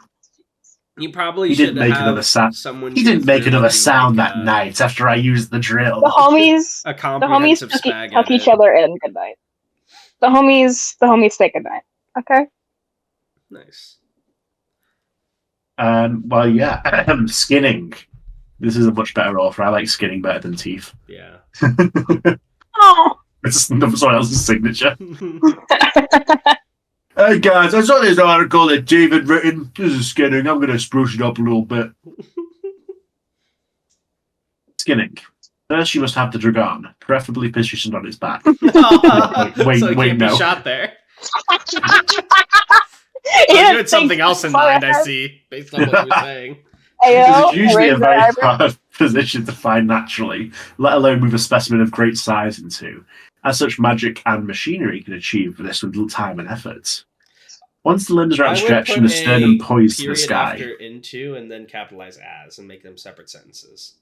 You probably he didn't make another sound. He didn't make another sound that night after I used the drill. The homies tuck each other in. Good night. The homies say good night. Okay. Nice. Well, yeah. Skinning. This is a much better offer. I like skinning better than teeth. Yeah. Oh. It's someone else's signature. Hey guys, I saw this article that David written. This is skinning. I'm going to spruce it up a little bit. Skinning. First, you must have the dragon, preferably positioned on its back. wait, so it can't be shot there. You had something else in mind, I see, based on what you were saying. It's usually a very hard position to find naturally, let alone move a specimen of great size into. As such, magic and machinery can achieve this with little time and effort. Once the limbs are outstretched and the sternum poised to the sky. After into and then capitalize as and make them separate sentences.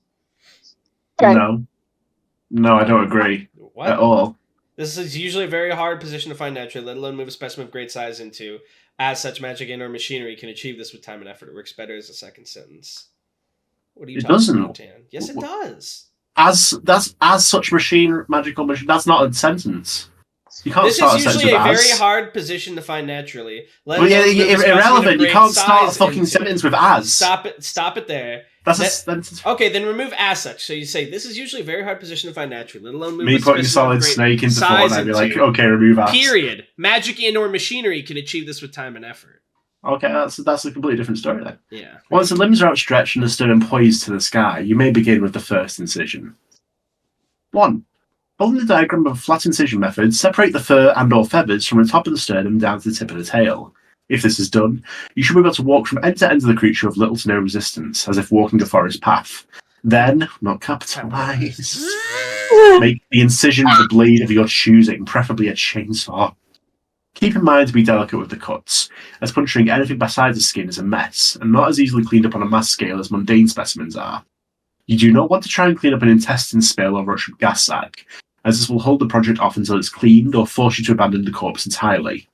Okay. No, I don't agree at all. This is usually a very hard position to find naturally, let alone move a specimen of great size into. As such, magic and or machinery can achieve this with time and effort. It works better as a second sentence. What are you talking about, Tan? Yes, it does. As such magical machine. That's not a sentence. You can't this start is a sentence usually a with very as. hard position to find naturally. Irrelevant. You can't start a fucking sentence with as. Stop it there. That's a sentence. Okay, then remove as such. So you say, this is usually a very hard position to find naturally, let alone move me putting Solid Snake into form, I'd be like, okay, remove as. Period. Magic and or machinery can achieve this with time and effort. Okay, that's a completely different story then. Yeah. Once the limbs are outstretched and the sternum poised to the sky, you may begin with the first incision. 1. Following the diagram of a flat incision method, separate the fur and or feathers from the top of the sternum down to the tip of the tail. If this is done, you should be able to walk from end to end of the creature with little to no resistance, as if walking a forest path. Then, not capitalize, make the incision with the blade of your choosing, preferably a chainsaw. Keep in mind to be delicate with the cuts, as puncturing anything besides the skin is a mess, and not as easily cleaned up on a mass scale as mundane specimens are. You do not want to try and clean up an intestine spill or ruptured gas sac, as this will hold the project off until it's cleaned or force you to abandon the corpse entirely.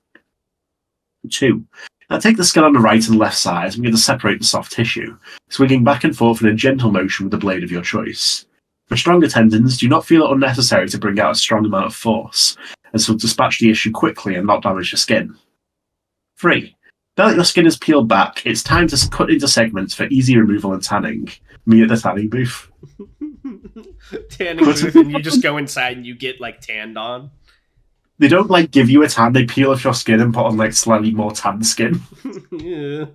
2. Now take the skin on the right and left sides and begin to separate the soft tissue, swinging back and forth in a gentle motion with the blade of your choice. For stronger tendons, do not feel it unnecessary to bring out a strong amount of force, as will dispatch the issue quickly and not damage your skin. 3. Now that your skin is peeled back, it's time to cut into segments for easy removal and tanning. Me at the tanning booth. Tanning booth, and you just go inside and you get, tanned on. They don't, give you a tan, they peel off your skin and put on, slightly more tan skin. Yeah.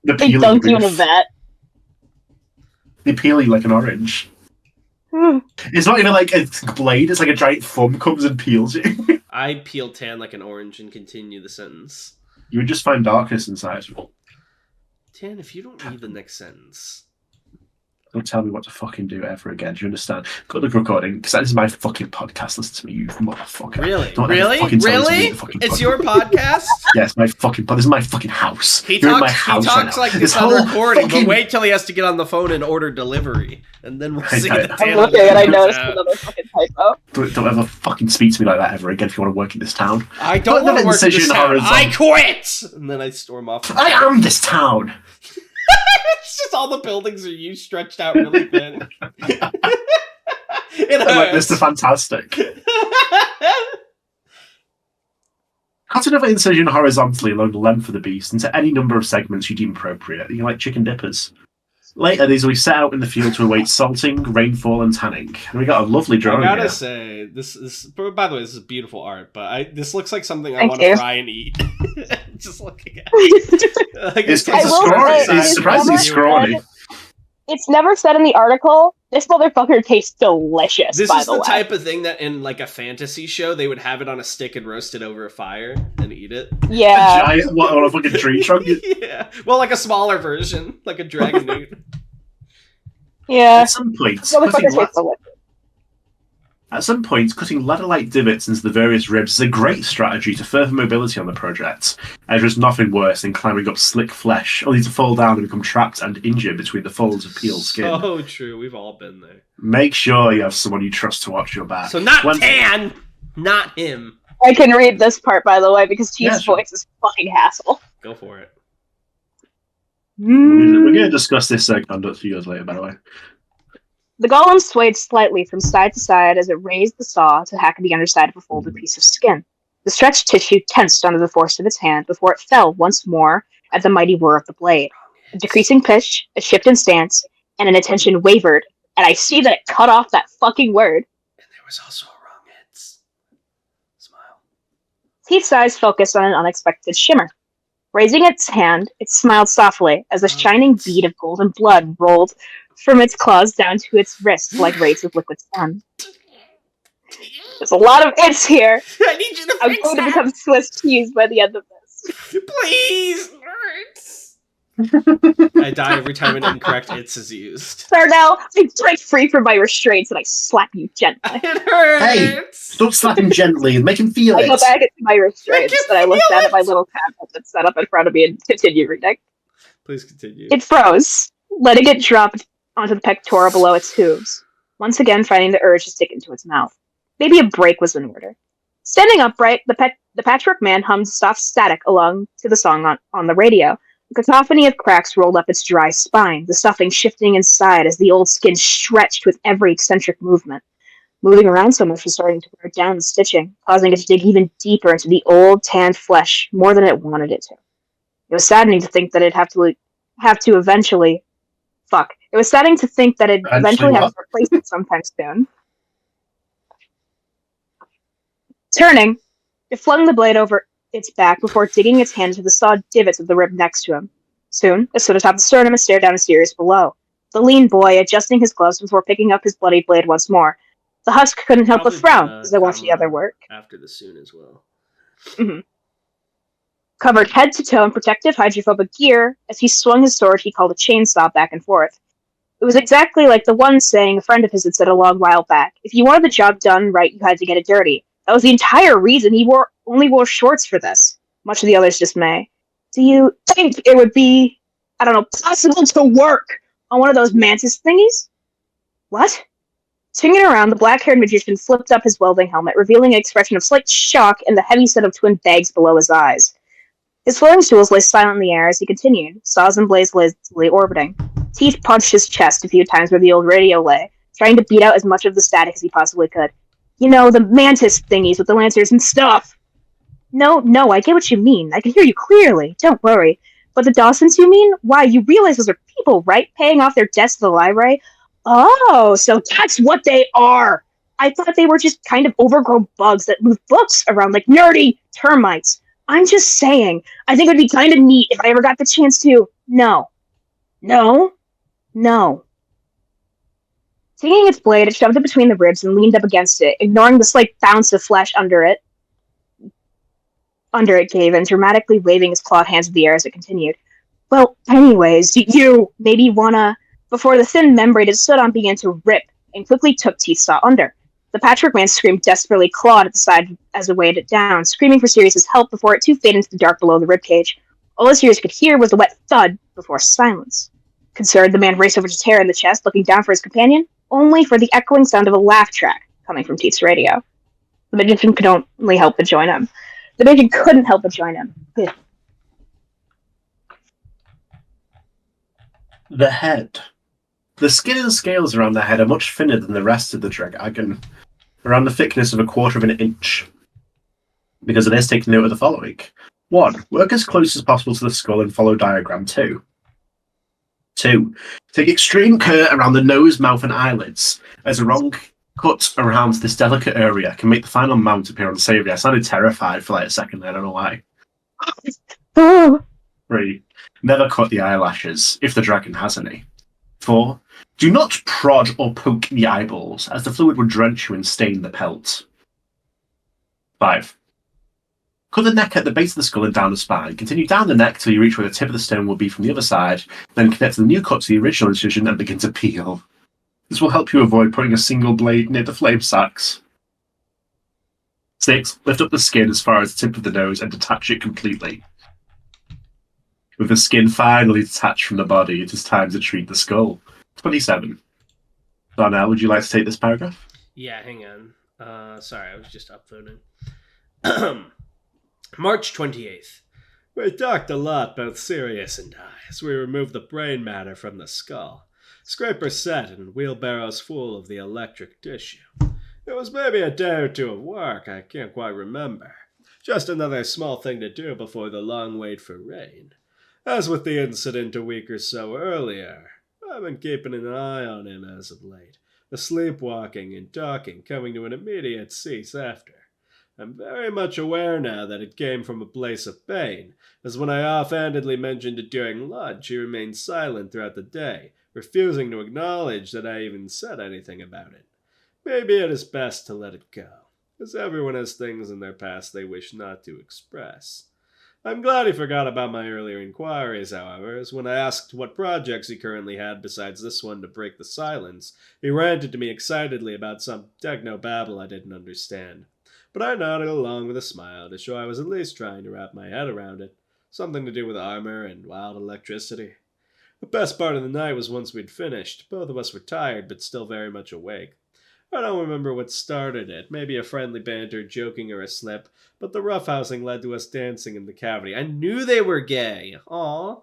They dunk you in a vat. They peel you like an orange. It's not even like a blade, it's like a giant thumb comes and peels you. I peel tan like an orange and continue the sentence. You would just find darkness inside. Tan, if you don't read the next sentence. Don't tell me what to fucking do ever again, do you understand? Cut the recording, because that is my fucking podcast. Listen to me, you motherfucker. Really? Don't really? It's your podcast? Yeah, it's my fucking podcast. This is my fucking house. He talks like this on recording, but wait till he has to get on the phone and order delivery. And then we'll see the I'm looking and I noticed another fucking typo. Don't ever fucking speak to me like that ever again if you want to work in this town. I don't want to work in this town. I quit! And then I storm off. I am this town! It's just all the buildings are you stretched out really thin. It hurts. I'm like Mr. Fantastic. Cut another incision horizontally along the length of the beast into any number of segments you deem appropriate. You like chicken dippers. Later, these will be set out in the field to await salting, rainfall, and tanning. And we got a lovely drawing. I gotta here. say, this. By the way, this is beautiful art, but this looks like something I want to try and eat. Just looking at it. Like, it's surprisingly scrawny. It's never said in the article. This motherfucker tastes delicious. This by is the way. Type of thing that in like a fantasy show they would have it on a stick and roast it over a fire and eat it. Yeah. A giant, on a fucking tree trunk. Yeah. Well, like a smaller version, like a dragon meat. Yeah. At some point, cutting ladder-like divots into the various ribs is a great strategy to further mobility on the project, as there is nothing worse than climbing up slick flesh, only to fall down and become trapped and injured between the folds of peeled skin. Oh, true. We've all been there. Make sure you have someone you trust to watch your back. So not Tan! Not him. I can read this part, by the way, because T's voice is fucking hassle. Go for it. We're going to discuss this conduct for years later, by the way. The golem swayed slightly from side to side as it raised the saw to hack at the underside of a folded piece of skin. The stretched tissue tensed under the force of its hand before it fell once more at the mighty whir of the blade. A decreasing pitch, a shift in stance, and an attention wavered, and I see that it cut off that fucking word. And there was also a wrong hits. Smile. Teeth's eyes focused on an unexpected shimmer. Raising its hand, it smiled softly as a shining bead of golden blood rolled from its claws down to its wrists like rays of liquid sun. There's a lot of it's here. I need you to I'm going to become Swiss cheese by the end of this. Please, nerds. I die every time an incorrect "it's" is used. So now I break free from my restraints and I slap you gently. It hurts. Hey, don't slap him gently and make him feel I it. go back into my restraints and I look down at my little tablet that's set up in front of me and continue reading. Please continue. It froze, letting it drop onto the pectoral below its hooves, once again finding the urge to stick into its mouth. Maybe a break was in order. Standing upright, the patchwork man hummed soft static along to the song on the radio. A cacophony of cracks rolled up its dry spine, the stuffing shifting inside as the old skin stretched with every eccentric movement. Moving around so much was starting to wear down the stitching, causing it to dig even deeper into the old tanned flesh more than it wanted it to. It was saddening to think that it'd have to eventually... Fuck. It was saddening to think that it'd eventually have to replace it sometime soon. Turning, it flung the blade over its back before digging its hand into the sawed divots of the rib next to him. Soon, it stood atop the sternum and stared down at Sirius below. The lean boy adjusting his gloves before picking up his bloody blade once more. The husk couldn't help but frown as they watched the other work. After the soon as well. Mm-hmm. Covered head to toe in protective hydrophobic gear, as he swung his sword he called a chainsaw back and forth. It was exactly like the one saying a friend of his had said a long while back. If you wanted the job done right, you had to get it dirty. That was the entire reason he only wore shorts for this, much to the others' dismay. Do you think it would be, possible to work on one of those mantis thingies? What? Swinging around, the black-haired magician flipped up his welding helmet, revealing an expression of slight shock and the heavy set of twin bags below his eyes. His flowing tools lay silent in the air as he continued, saws and blades lazily orbiting. Teeth punched his chest a few times where the old radio lay, trying to beat out as much of the static as he possibly could. You know, the mantis thingies with the lancers and stuff! No, I get what you mean. I can hear you clearly. Don't worry. But the Dawsons, you mean? Why, you realize those are people, right? Paying off their debts to the library? Oh, so that's what they are! I thought they were just kind of overgrown bugs that move books around like nerdy termites. I'm just saying, I think it would be kind of neat if I ever got the chance to... No. Taking its blade, it shoved it between the ribs and leaned up against it, ignoring the slight bounce of flesh under it gave and dramatically waving its clawed hands in the air as it continued. Well, anyways, you maybe wanna... Before the thin membrane it stood on began to rip, and quickly took Teeth's saw under. The patchwork man screamed desperately, clawed at the side as it weighed it down, screaming for Sirius's help before it too faded into the dark below the ribcage. All Sirius could hear was a wet thud before silence. Concerned, the man raced over to Tara in the chest, looking down for his companion, only for the echoing sound of a laugh track coming from Teeth's radio. The magician could only help but join him. The magician couldn't help but join him. The head. The skin and scales around the head are much thinner than the rest of the dragon, around the thickness of 1/4 of an inch. Because of this, take note of the following. 1. Work as close as possible to the skull and follow diagram 2. 2. Take extreme care around the nose, mouth, and eyelids, as a wrong cut around this delicate area can make the final mount appear unsavory. I sounded terrified for like a second there, I don't know why. 3. Never cut the eyelashes, if the dragon has any. 4. Do not prod or poke the eyeballs, as the fluid would drench you and stain the pelt. 5. Cut the neck at the base of the skull and down the spine. Continue down the neck till you reach where the tip of the stone will be from the other side, then connect the new cut to the original incision and begin to peel. This will help you avoid putting a single blade near the flame sacks. 6. Lift up the skin as far as the tip of the nose and detach it completely. With the skin finally detached from the body, it is time to treat the skull. 27. Darnell, would you like to take this paragraph? Yeah, hang on. Sorry, I was just upvoting. March 28th. We talked a lot, both Sirius and I, as we removed the brain matter from the skull. Scraper set and wheelbarrows full of the electric tissue. It was maybe a day or two of work, I can't quite remember. Just another small thing to do before the long wait for rain. As with the incident a week or so earlier, I've been keeping an eye on him as of late, the sleepwalking and talking coming to an immediate cease after. I'm very much aware now that it came from a place of pain, as when I offhandedly mentioned it during lunch, he remained silent throughout the day, refusing to acknowledge that I even said anything about it. Maybe it is best to let it go, as everyone has things in their past they wish not to express. I'm glad he forgot about my earlier inquiries, however, as when I asked what projects he currently had besides this one to break the silence, he ranted to me excitedly about some techno-babble I didn't understand. But I nodded along with a smile to show I was at least trying to wrap my head around it. Something to do with armor and wild electricity. The best part of the night was once we'd finished. Both of us were tired, but still very much awake. I don't remember what started it, maybe a friendly banter, joking, or a slip, but the roughhousing led to us dancing in the cavity. I knew they were gay! Aww!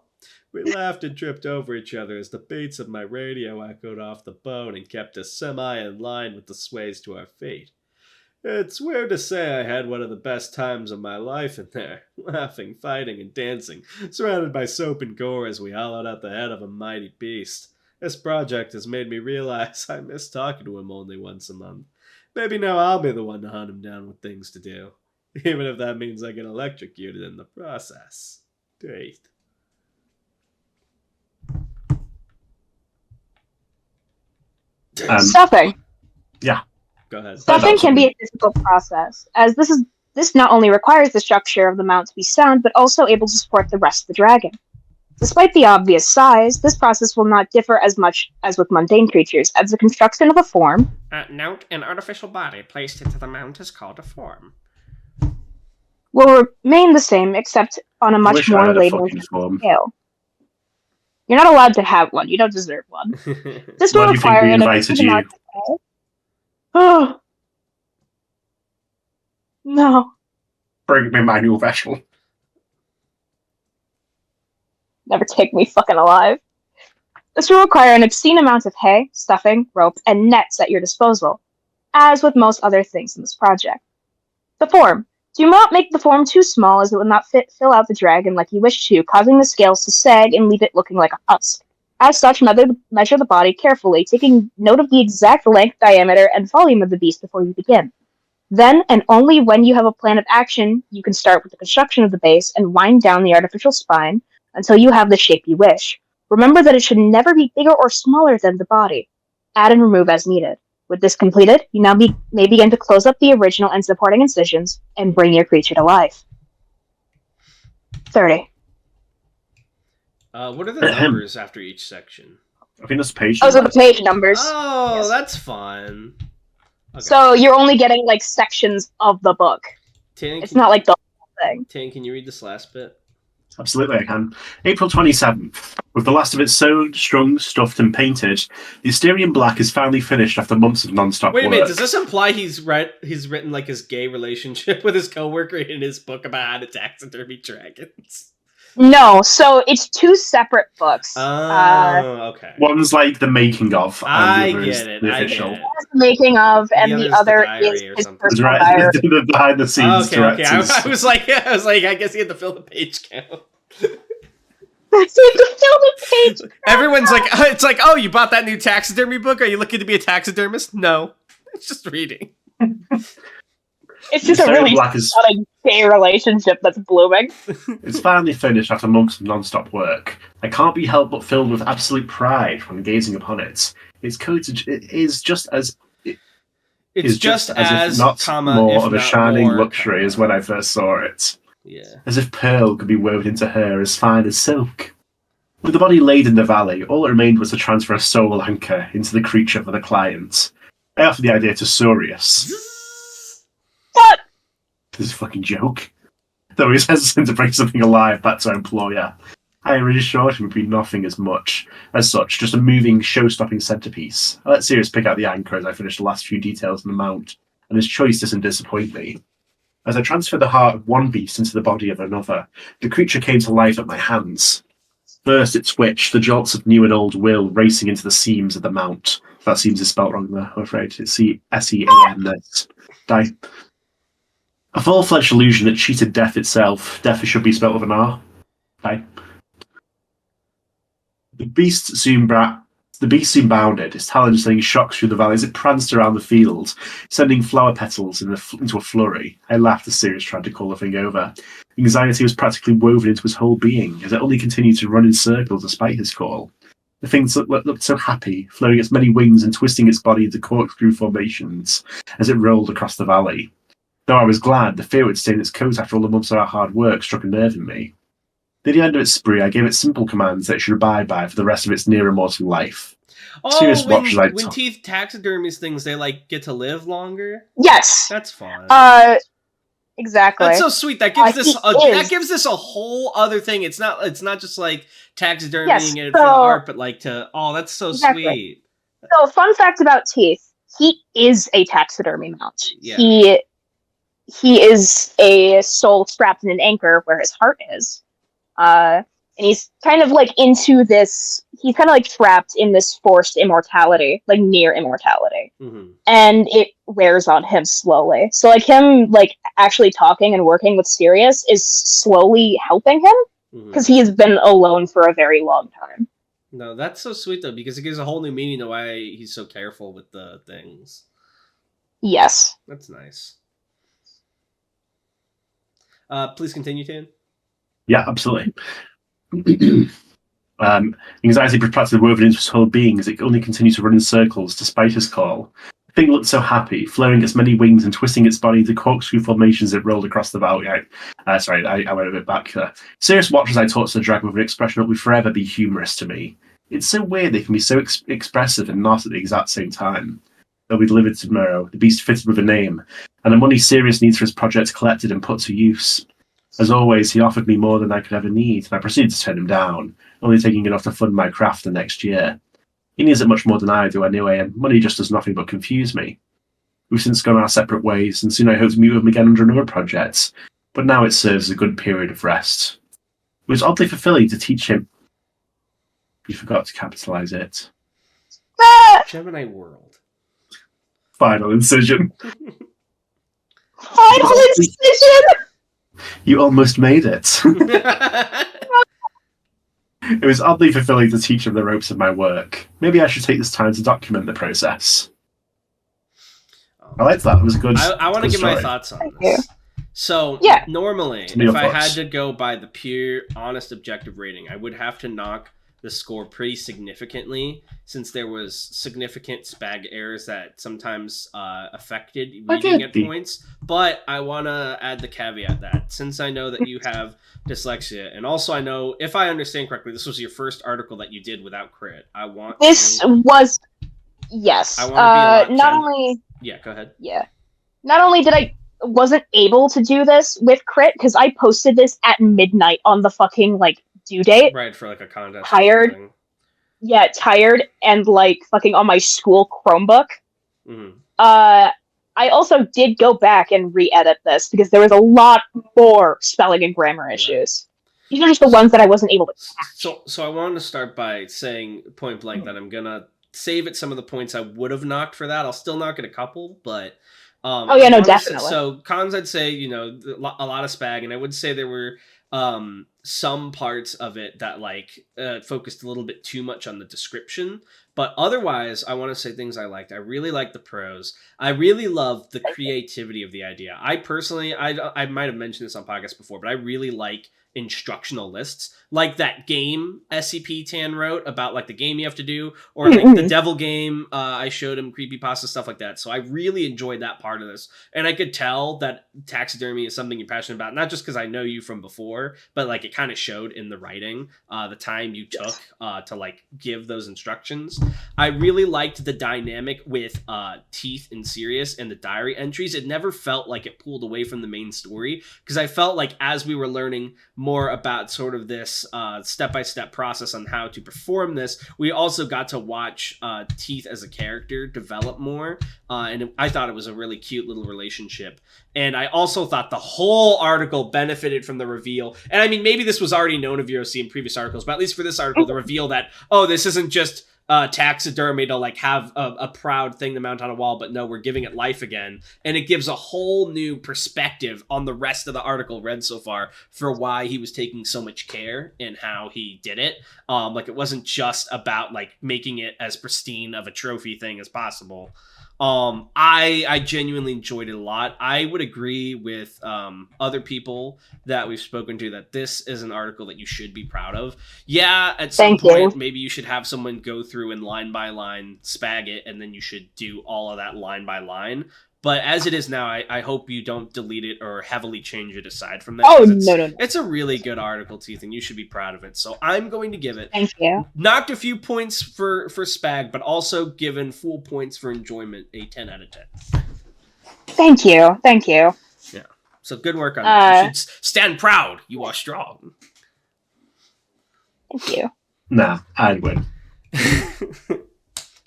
We laughed and tripped over each other as the beats of my radio echoed off the bone and kept us semi in line with the sways to our feet. It's weird to say I had one of the best times of my life in there, laughing, fighting, and dancing, surrounded by soap and gore as we hollowed out the head of a mighty beast. This project has made me realize I miss talking to him only once a month. Maybe now I'll be the one to hunt him down with things to do, even if that means I get electrocuted in the process. Great. Stuffing. Yeah. Go ahead. Stuffing can be a difficult process, as this not only requires the structure of the mount to be sound, but also able to support the rest of the dragon. Despite the obvious size, this process will not differ as much as with mundane creatures, as the construction of a form... Note, an artificial body placed into the mount is called a form. ...will remain the same, except on a much more labor-intensive scale. You're not allowed to have one. You don't deserve one. This will require an amount of... Oh. No. Bring me manual vessel. Never take me fucking alive. This will require an obscene amount of hay, stuffing, rope, and nets at your disposal, as with most other things in this project. The form. Do not make the form too small, as it will not fill out the dragon like you wish to, causing the scales to sag and leave it looking like a husk. As such, measure the body carefully, taking note of the exact length, diameter, and volume of the beast before you begin. Then, and only when you have a plan of action, you can start with the construction of the base and wind down the artificial spine until you have the shape you wish. Remember that it should never be bigger or smaller than the body. Add and remove as needed. With this completed, you now may begin to close up the original and supporting incisions and bring your creature to life. 30. What are the numbers after each section? I think that's page numbers. Those are the page numbers. Oh, yes. That's fun. Okay. So you're only getting, like, sections of the book. It's not like the whole thing. Tan, can you read this last bit? Absolutely, I can. April 27th. With the last of it sewed, strung, stuffed, and painted, the Asterian Black is finally finished after months of non-stop work. Wait a minute, does this imply he's written, like, his gay relationship with his coworker in his book about how to taxidermy dragons? No, so it's two separate books. Oh, okay. One's like the making of, and I the other is get it. the official. One's the making of, and the other is his personal diary. The behind the scenes okay. I was like, I guess he had to fill the page count. to fill the page. Everyone's like, it's like, oh, you bought that new taxidermy book? Are you looking to be a taxidermist? No, it's just reading. It's just a really gay relationship that's blooming. It's finally finished after months of non-stop work. I can't be helped but filled with absolute pride when gazing upon it. Its coatage is just as if not more of a shining luxury as when I first saw it. Yeah. As if pearl could be woven into her as fine as silk. With the body laid in the valley, all that remained was to transfer a soul anchor into the creature for the client. I offered the idea to Surius. What? This is a fucking joke. Though he was hesitant to bring something alive back to our employer, I reassured him it would be nothing as such, just a moving, show-stopping centerpiece. I let Sirius pick out the anchor as I finished the last few details on the mount, and his choice doesn't disappoint me. As I transferred the heart of one beast into the body of another, the creature came to life at my hands. First it twitched, the jolts of new and old will racing into the seams of the mount. That seems is spelt wrong there, I'm afraid. It's S-E-A-M. Die. A full-fledged illusion that cheated death itself. Death should be spelt with an R. Die. The beast soon bounded, its talons sending shocks through the valley as it pranced around the field, sending flower petals into a flurry. I laughed as Sirius tried to call the thing over. Anxiety was practically woven into his whole being, as it only continued to run in circles despite his call. The thing looked so happy, flowing its many wings and twisting its body into corkscrew formations as it rolled across the valley. Though I was glad, the fear it would stain its coat after all the months of our hard work struck a nerve in me. Near the end of its spree, I gave it simple commands that it should abide by for the rest of its near-immortal life. Oh, when teeth taxidermies things, they get to live longer? Yes. That's fun. Exactly. That's so sweet. That gives this a whole other thing. It's not just like taxidermying it for the art, but that's so sweet. So, fun fact about Teeth, he is a taxidermy mount. Yeah. He is a soul strapped in an anchor where his heart is. And he's kind of into this, he's kind of trapped in this forced immortality, near immortality. Mm-hmm. And it wears on him slowly. So him actually talking and working with Sirius is slowly helping him, because he has been alone for a very long time. No, that's so sweet though, because it gives a whole new meaning to why he's so careful with the things. Yes. That's nice. Please continue, Tan. Yeah, absolutely. Anxiety practically woven into his whole being as it only continued to run in circles despite his call. The thing looked so happy, flowing its many wings and twisting its body into corkscrew formations as it rolled across the valley. I went a bit back there. Sirius watched as I talked to the dragon with an expression that would forever be humorous to me. It's so weird they can be so expressive and not at the exact same time. They'll be delivered tomorrow, the beast fitted with a name, and the money Sirius needs for his project collected and put to use. As always, he offered me more than I could ever need, and I proceeded to turn him down, only taking enough to fund my craft the next year. He needs it much more than I do anyway, and money just does nothing but confuse me. We've since gone our separate ways, and soon I hope to meet with him again under another project, but now it serves as a good period of rest. It was oddly fulfilling to teach him. You forgot to capitalise it. Gemini World. Final incision. Final incision! You almost made it. It was oddly fulfilling to teach him the ropes of my work. Maybe I should take this time to document the process. I liked that. It was a good. I want to give my thoughts on this. So, normally, if I had to go by the pure, honest, objective rating, I would have to knock the score pretty significantly, since there was significant spag errors that sometimes affected reading at points. But I want to add the caveat that since I know that you have dyslexia, and also I know, if I understand correctly, this was your first article that you did without crit. I want to be not only. Yeah, go ahead. Yeah, not only did I wasn't able to do this with crit because I posted this at midnight on the fucking due date. Right, for a contest. Tired. Yeah, tired and fucking on my school Chromebook. Mm-hmm. I also did go back and re-edit this because there was a lot more spelling and grammar issues. These are just the ones that I wasn't able to catch. So I wanted to start by saying point blank that I'm gonna save it some of the points I would have knocked for that. I'll still knock it a couple, but definitely. So cons, I'd say, a lot of spag, and I would say there were some parts of it that focused a little bit too much on the description. But otherwise, I want to say things I liked. I really liked the prose. I really loved the creativity of the idea. I personally, I might have mentioned this on podcasts before, but I really like instructional lists, like that game SCP Tan wrote about like the game you have to do, or like the devil game. I showed him creepypasta, stuff like that. So I really enjoyed that part of this, and I could tell that taxidermy is something you're passionate about, not just because I know you from before, but like it kind of showed in the writing, the time you took to like give those instructions. I really liked the dynamic with Teeth and Sirius and the diary entries. It never felt like it pulled away from the main story, because I felt like as we were learning more about sort of this step-by-step process on how to perform this, we also got to watch Teeth as a character develop more, and I thought it was a really cute little relationship. And I also thought the whole article benefited from the reveal, and I mean, maybe this was already known of VOC in previous articles, but at least for this article, the reveal that, oh, this isn't just taxidermy to like have a proud thing to mount on a wall, but no, we're giving it life again, and it gives a whole new perspective on the rest of the article read so far for why he was taking so much care in how he did it. Like it wasn't just about like making it as pristine of a trophy thing as possible. I genuinely enjoyed it a lot. I would agree with other people that we've spoken to that this is an article that you should be proud of. Yeah, at some point, maybe you should have someone go through and line by line spag it, and then you should do all of that line by line. But as it is now, I hope you don't delete it or heavily change it aside from that. Oh, no. It's a really good article, Teeth, and you should be proud of it. So I'm going to give it... Thank you. Knocked a few points for spag, but also given full points for enjoyment, a 10 out of 10. Thank you. Yeah. So good work on that. You should stand proud. You are strong. Thank you. Nah, I'd win.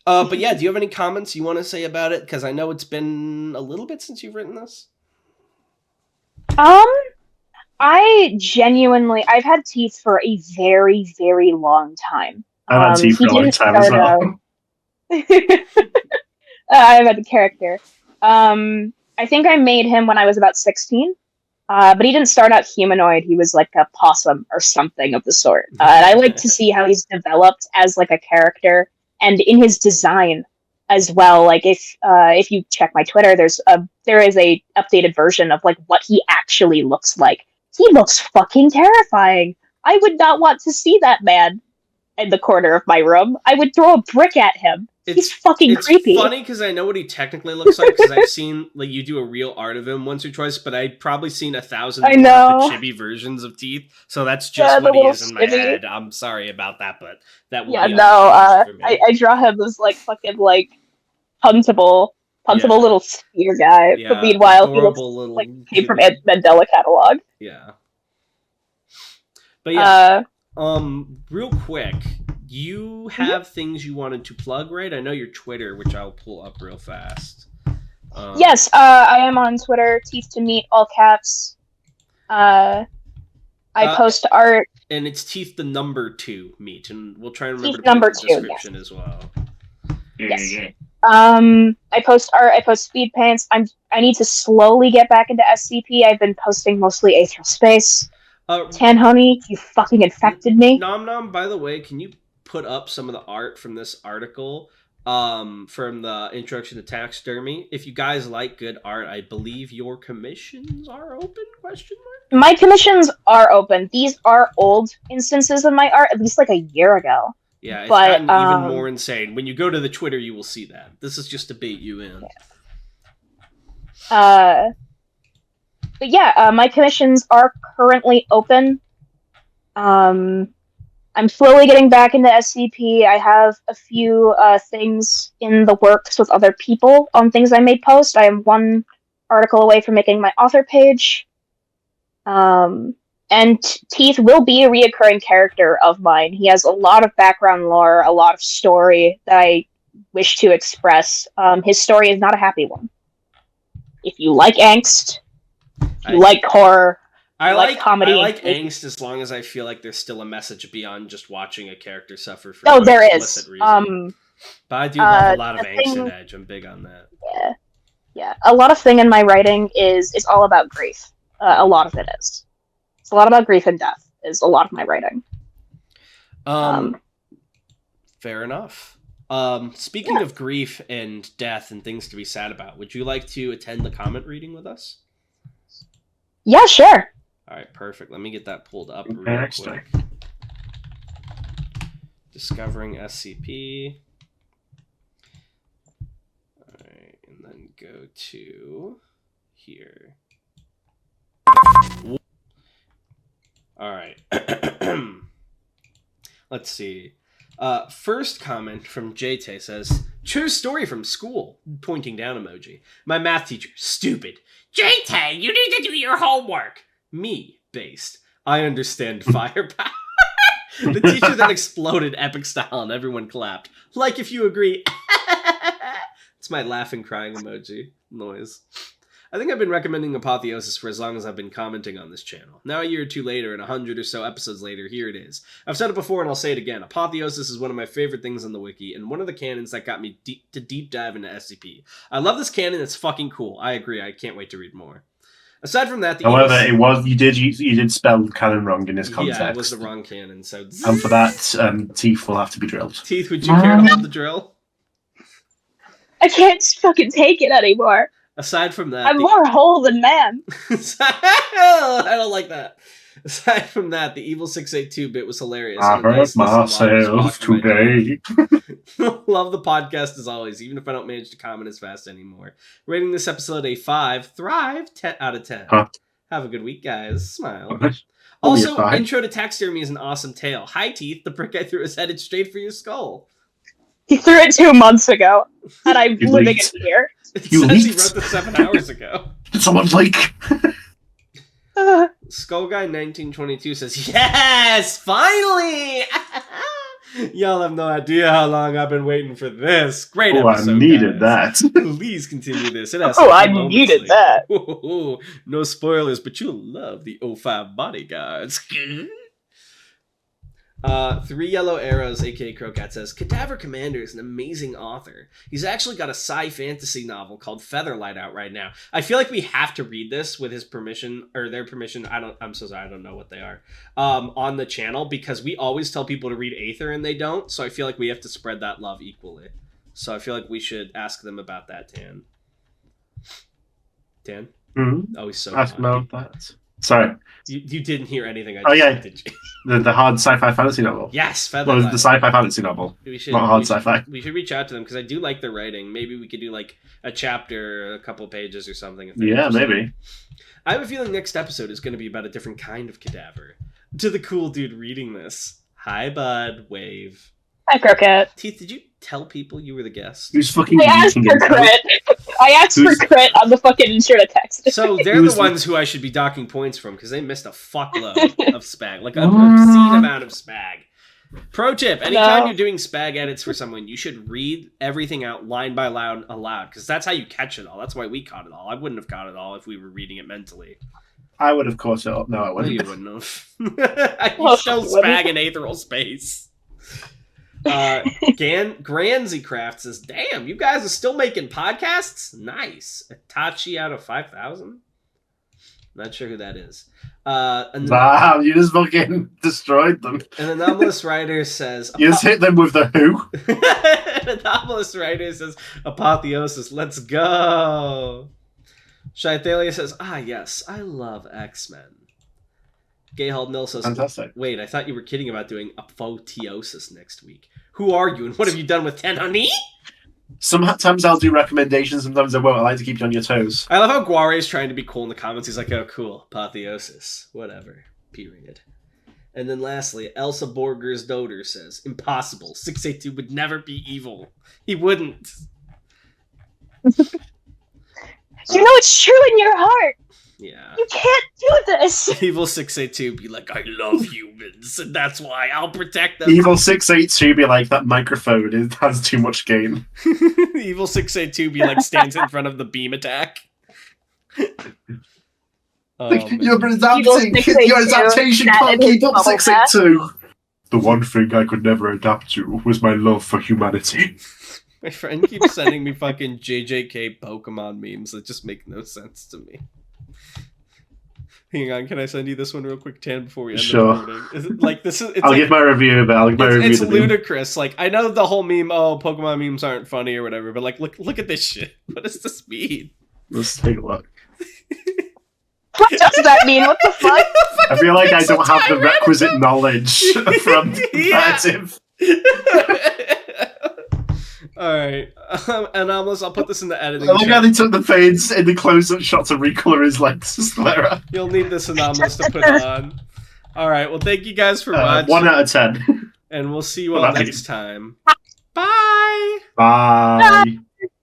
But yeah, do you have any comments you want to say about it? Because I know it's been a little bit since you've written this. I've had Teeth for a very, very long time. I've had Teeth for a long time as well. I've had the character. I think I made him when I was about 16. But he didn't start out humanoid. He was like a possum or something of the sort. And I like to see how he's developed as like a character. And in his design as well, like if you check my Twitter, there is a updated version of like what he actually looks like. He looks fucking terrifying. I would not want to see that man in the corner of my room. I would throw a brick at him. He's fucking creepy. It's funny because I know what he technically looks like, because I've seen like you do a real art of him once or twice, but I've probably seen 1,000 of the chibi versions of Teeth, so that's just what he is in my head. I'm sorry about that, but that will be I draw him as like fucking like puntable little spear guy. Yeah, but meanwhile, he looks like he came from Mandela catalog. Yeah. But yeah, real quick. You have things you wanted to plug, right? I know your Twitter, which I'll pull up real fast. Yes, I am on Twitter, Teeth to Meet, all caps. I post art. And it's Teeth the number 2 Meet, and we'll try and remember Teeth to put it in the description as well. Yes. I post art, I post speed paints. I need to slowly get back into SCP. I've been posting mostly Aetherial Space. Tan Honey, you fucking infected me. Nom Nom, by the way, can you put up some of the art from this article from the introduction to taxidermy? If you guys like good art, I believe your commissions are open? ? My commissions are open. These are old instances of my art, at least like a year ago. Yeah, it's gotten even more insane. When you go to the Twitter, you will see that. This is just to bait you in. Yeah. But yeah, my commissions are currently open. I'm slowly getting back into SCP. I have a few things in the works with other people on things I may post. I am one article away from making my author page. And Teeth will be a reoccurring character of mine. He has a lot of background lore, a lot of story that I wish to express. His story is not a happy one. If you like angst, if you like horror, I like comedy. I like angst as long as I feel like there's still a message beyond just watching a character suffer for there explicit is. reason. But I do love a lot of angst and edge. I'm big on that. Yeah. A lot of thing in my writing is all about grief. A lot of it is. It's a lot about grief and death. is a lot of my writing. Fair enough. Speaking of grief and death and things to be sad about, would you like to attend the comment reading with us? Yeah, sure. All right, perfect. Let me get that pulled up real quick. Discovering SCP. All right, and then go to here. All right. Let's see. First comment from JT says, true story from school, pointing down emoji. My math teacher, stupid. JT, you need to do your homework. Me, based. I understand firepower. The teacher then exploded epic style and everyone clapped. Like if you agree. It's my laughing crying emoji noise. I think I've been recommending Apotheosis for as long as I've been commenting on this channel. Now a year or two later and 100 or so episodes later, here it is. I've said it before and I'll say it again. Apotheosis is one of my favorite things on the wiki and one of the canons that got me to deep dive into SCP. I love this canon, it's fucking cool. I agree, I can't wait to read more. Aside from that, you did spell canon wrong in this context. Yeah, it was the wrong canon, so... And for that, teeth will have to be drilled. Teeth, would you care to hold the drill? I can't fucking take it anymore. Aside from that... I'm more whole than man. I don't like that. Aside from that, the evil 682 bit was hilarious. I hurt myself today. Love the podcast as always, even if I don't manage to comment as fast anymore. Rating this episode a 5, Thrive 10 out of 10. Huh. Have a good week, guys. Smile. Also, Intro to Taxidermy is an awesome tale. Hi, Teeth. The prick I threw is headed straight for your skull. He threw it 2 months ago, and I'm living in here. He wrote this 7 hours ago. Someone's like... Skullguy1922 says, yes, finally! Y'all have no idea how long I've been waiting for this. Great episode, I needed that. Please continue this. It has I needed that. No spoilers, but you'll love the 05 bodyguards. 3 Yellow Arrows, aka Crocat, says, Cadaver Commander is an amazing author. He's actually got a sci-fantasy novel called Featherlight out right now. I feel like we have to read this with his permission, or their permission, I'm so sorry, I don't know what they are, on the channel, because we always tell people to read Aether and they don't, so I feel like we have to spread that love equally. So I feel like we should ask them about that, Tan. Tan? Mm-hmm. Oh, he's so ask them about that. Sorry. You didn't hear anything I just said, did you? The hard sci-fi fantasy novel. Yes, Featherlight. Well, the sci-fi fantasy novel. Not hard sci-fi. We should reach out to them because I do like their writing. Maybe we could do like a chapter, a couple pages or something. Yeah, maybe. I have a feeling next episode is going to be about a different kind of cadaver. To the cool dude reading this. Hi, bud. Wave. Hi, Crocat. Teeth, did you tell people you were the guest? Who's fucking I asked for crit. I asked for crit on the fucking Intro to Text. So they're the ones who I should be docking points from because they missed a fuckload of spag. Like an obscene amount of spag. Pro tip, anytime you're doing spag edits for someone, you should read everything out line by line aloud because that's how you catch it all. That's why we caught it all. I wouldn't have caught it all if we were reading it mentally. I would have caught it all. No, I wouldn't. No, you wouldn't have. You show spag in aetheral space. Granzy Craft says, damn, you guys are still making podcasts? Nice. Itachi out of 5,000? Not sure who that is. Wow, you just fucking destroyed them. An anomalous writer says... You just hit them with the who? An anomalous writer says, Apotheosis, let's go. Shaithalia says, yes, I love X-Men. Gayhold Mill says, fantastic. Wait, I thought you were kidding about doing Apotheosis next week. Who are you, and what have you done with Tenhoney? Sometimes I'll do recommendations, sometimes I won't. I like to keep you on your toes. I love how Guare is trying to be cool in the comments. He's like, oh, cool, Apotheosis. Whatever. Period. And then lastly, Elsa Borger's Doter says, impossible. 682 would never be evil. He wouldn't. You know it's true in your heart. Yeah. You can't do this. Evil 682 be like, I love humans, and that's why I'll protect them. Evil 682 be like, that microphone has too much gain. Evil 682 be like, stands in front of the beam attack. Your adaptation can't keep up, 682. The one thing I could never adapt to was my love for humanity. My friend keeps sending me fucking JJK Pokemon memes that just make no sense to me. Hang on, can I send you this one real quick, Tan, before we end the Sure. recording? Is it, like this is? It's I'll like, give my review of it. I'll give my review. It's ludicrous. Like I know the whole meme. Oh, Pokemon memes aren't funny or whatever. But like, look at this shit. What does this mean? Let's take a look. What does that mean? What the fuck? I feel like I don't have the requisite knowledge from competitive. Alright. Anomalous, I'll put this in the editing. I like how they took the fades in the close-up shot to recolor his legs to sclera. You'll need this Anomalous to put on. Alright, well thank you guys for watching. 1 out of 10. And we'll see you all next time. Bye! Bye.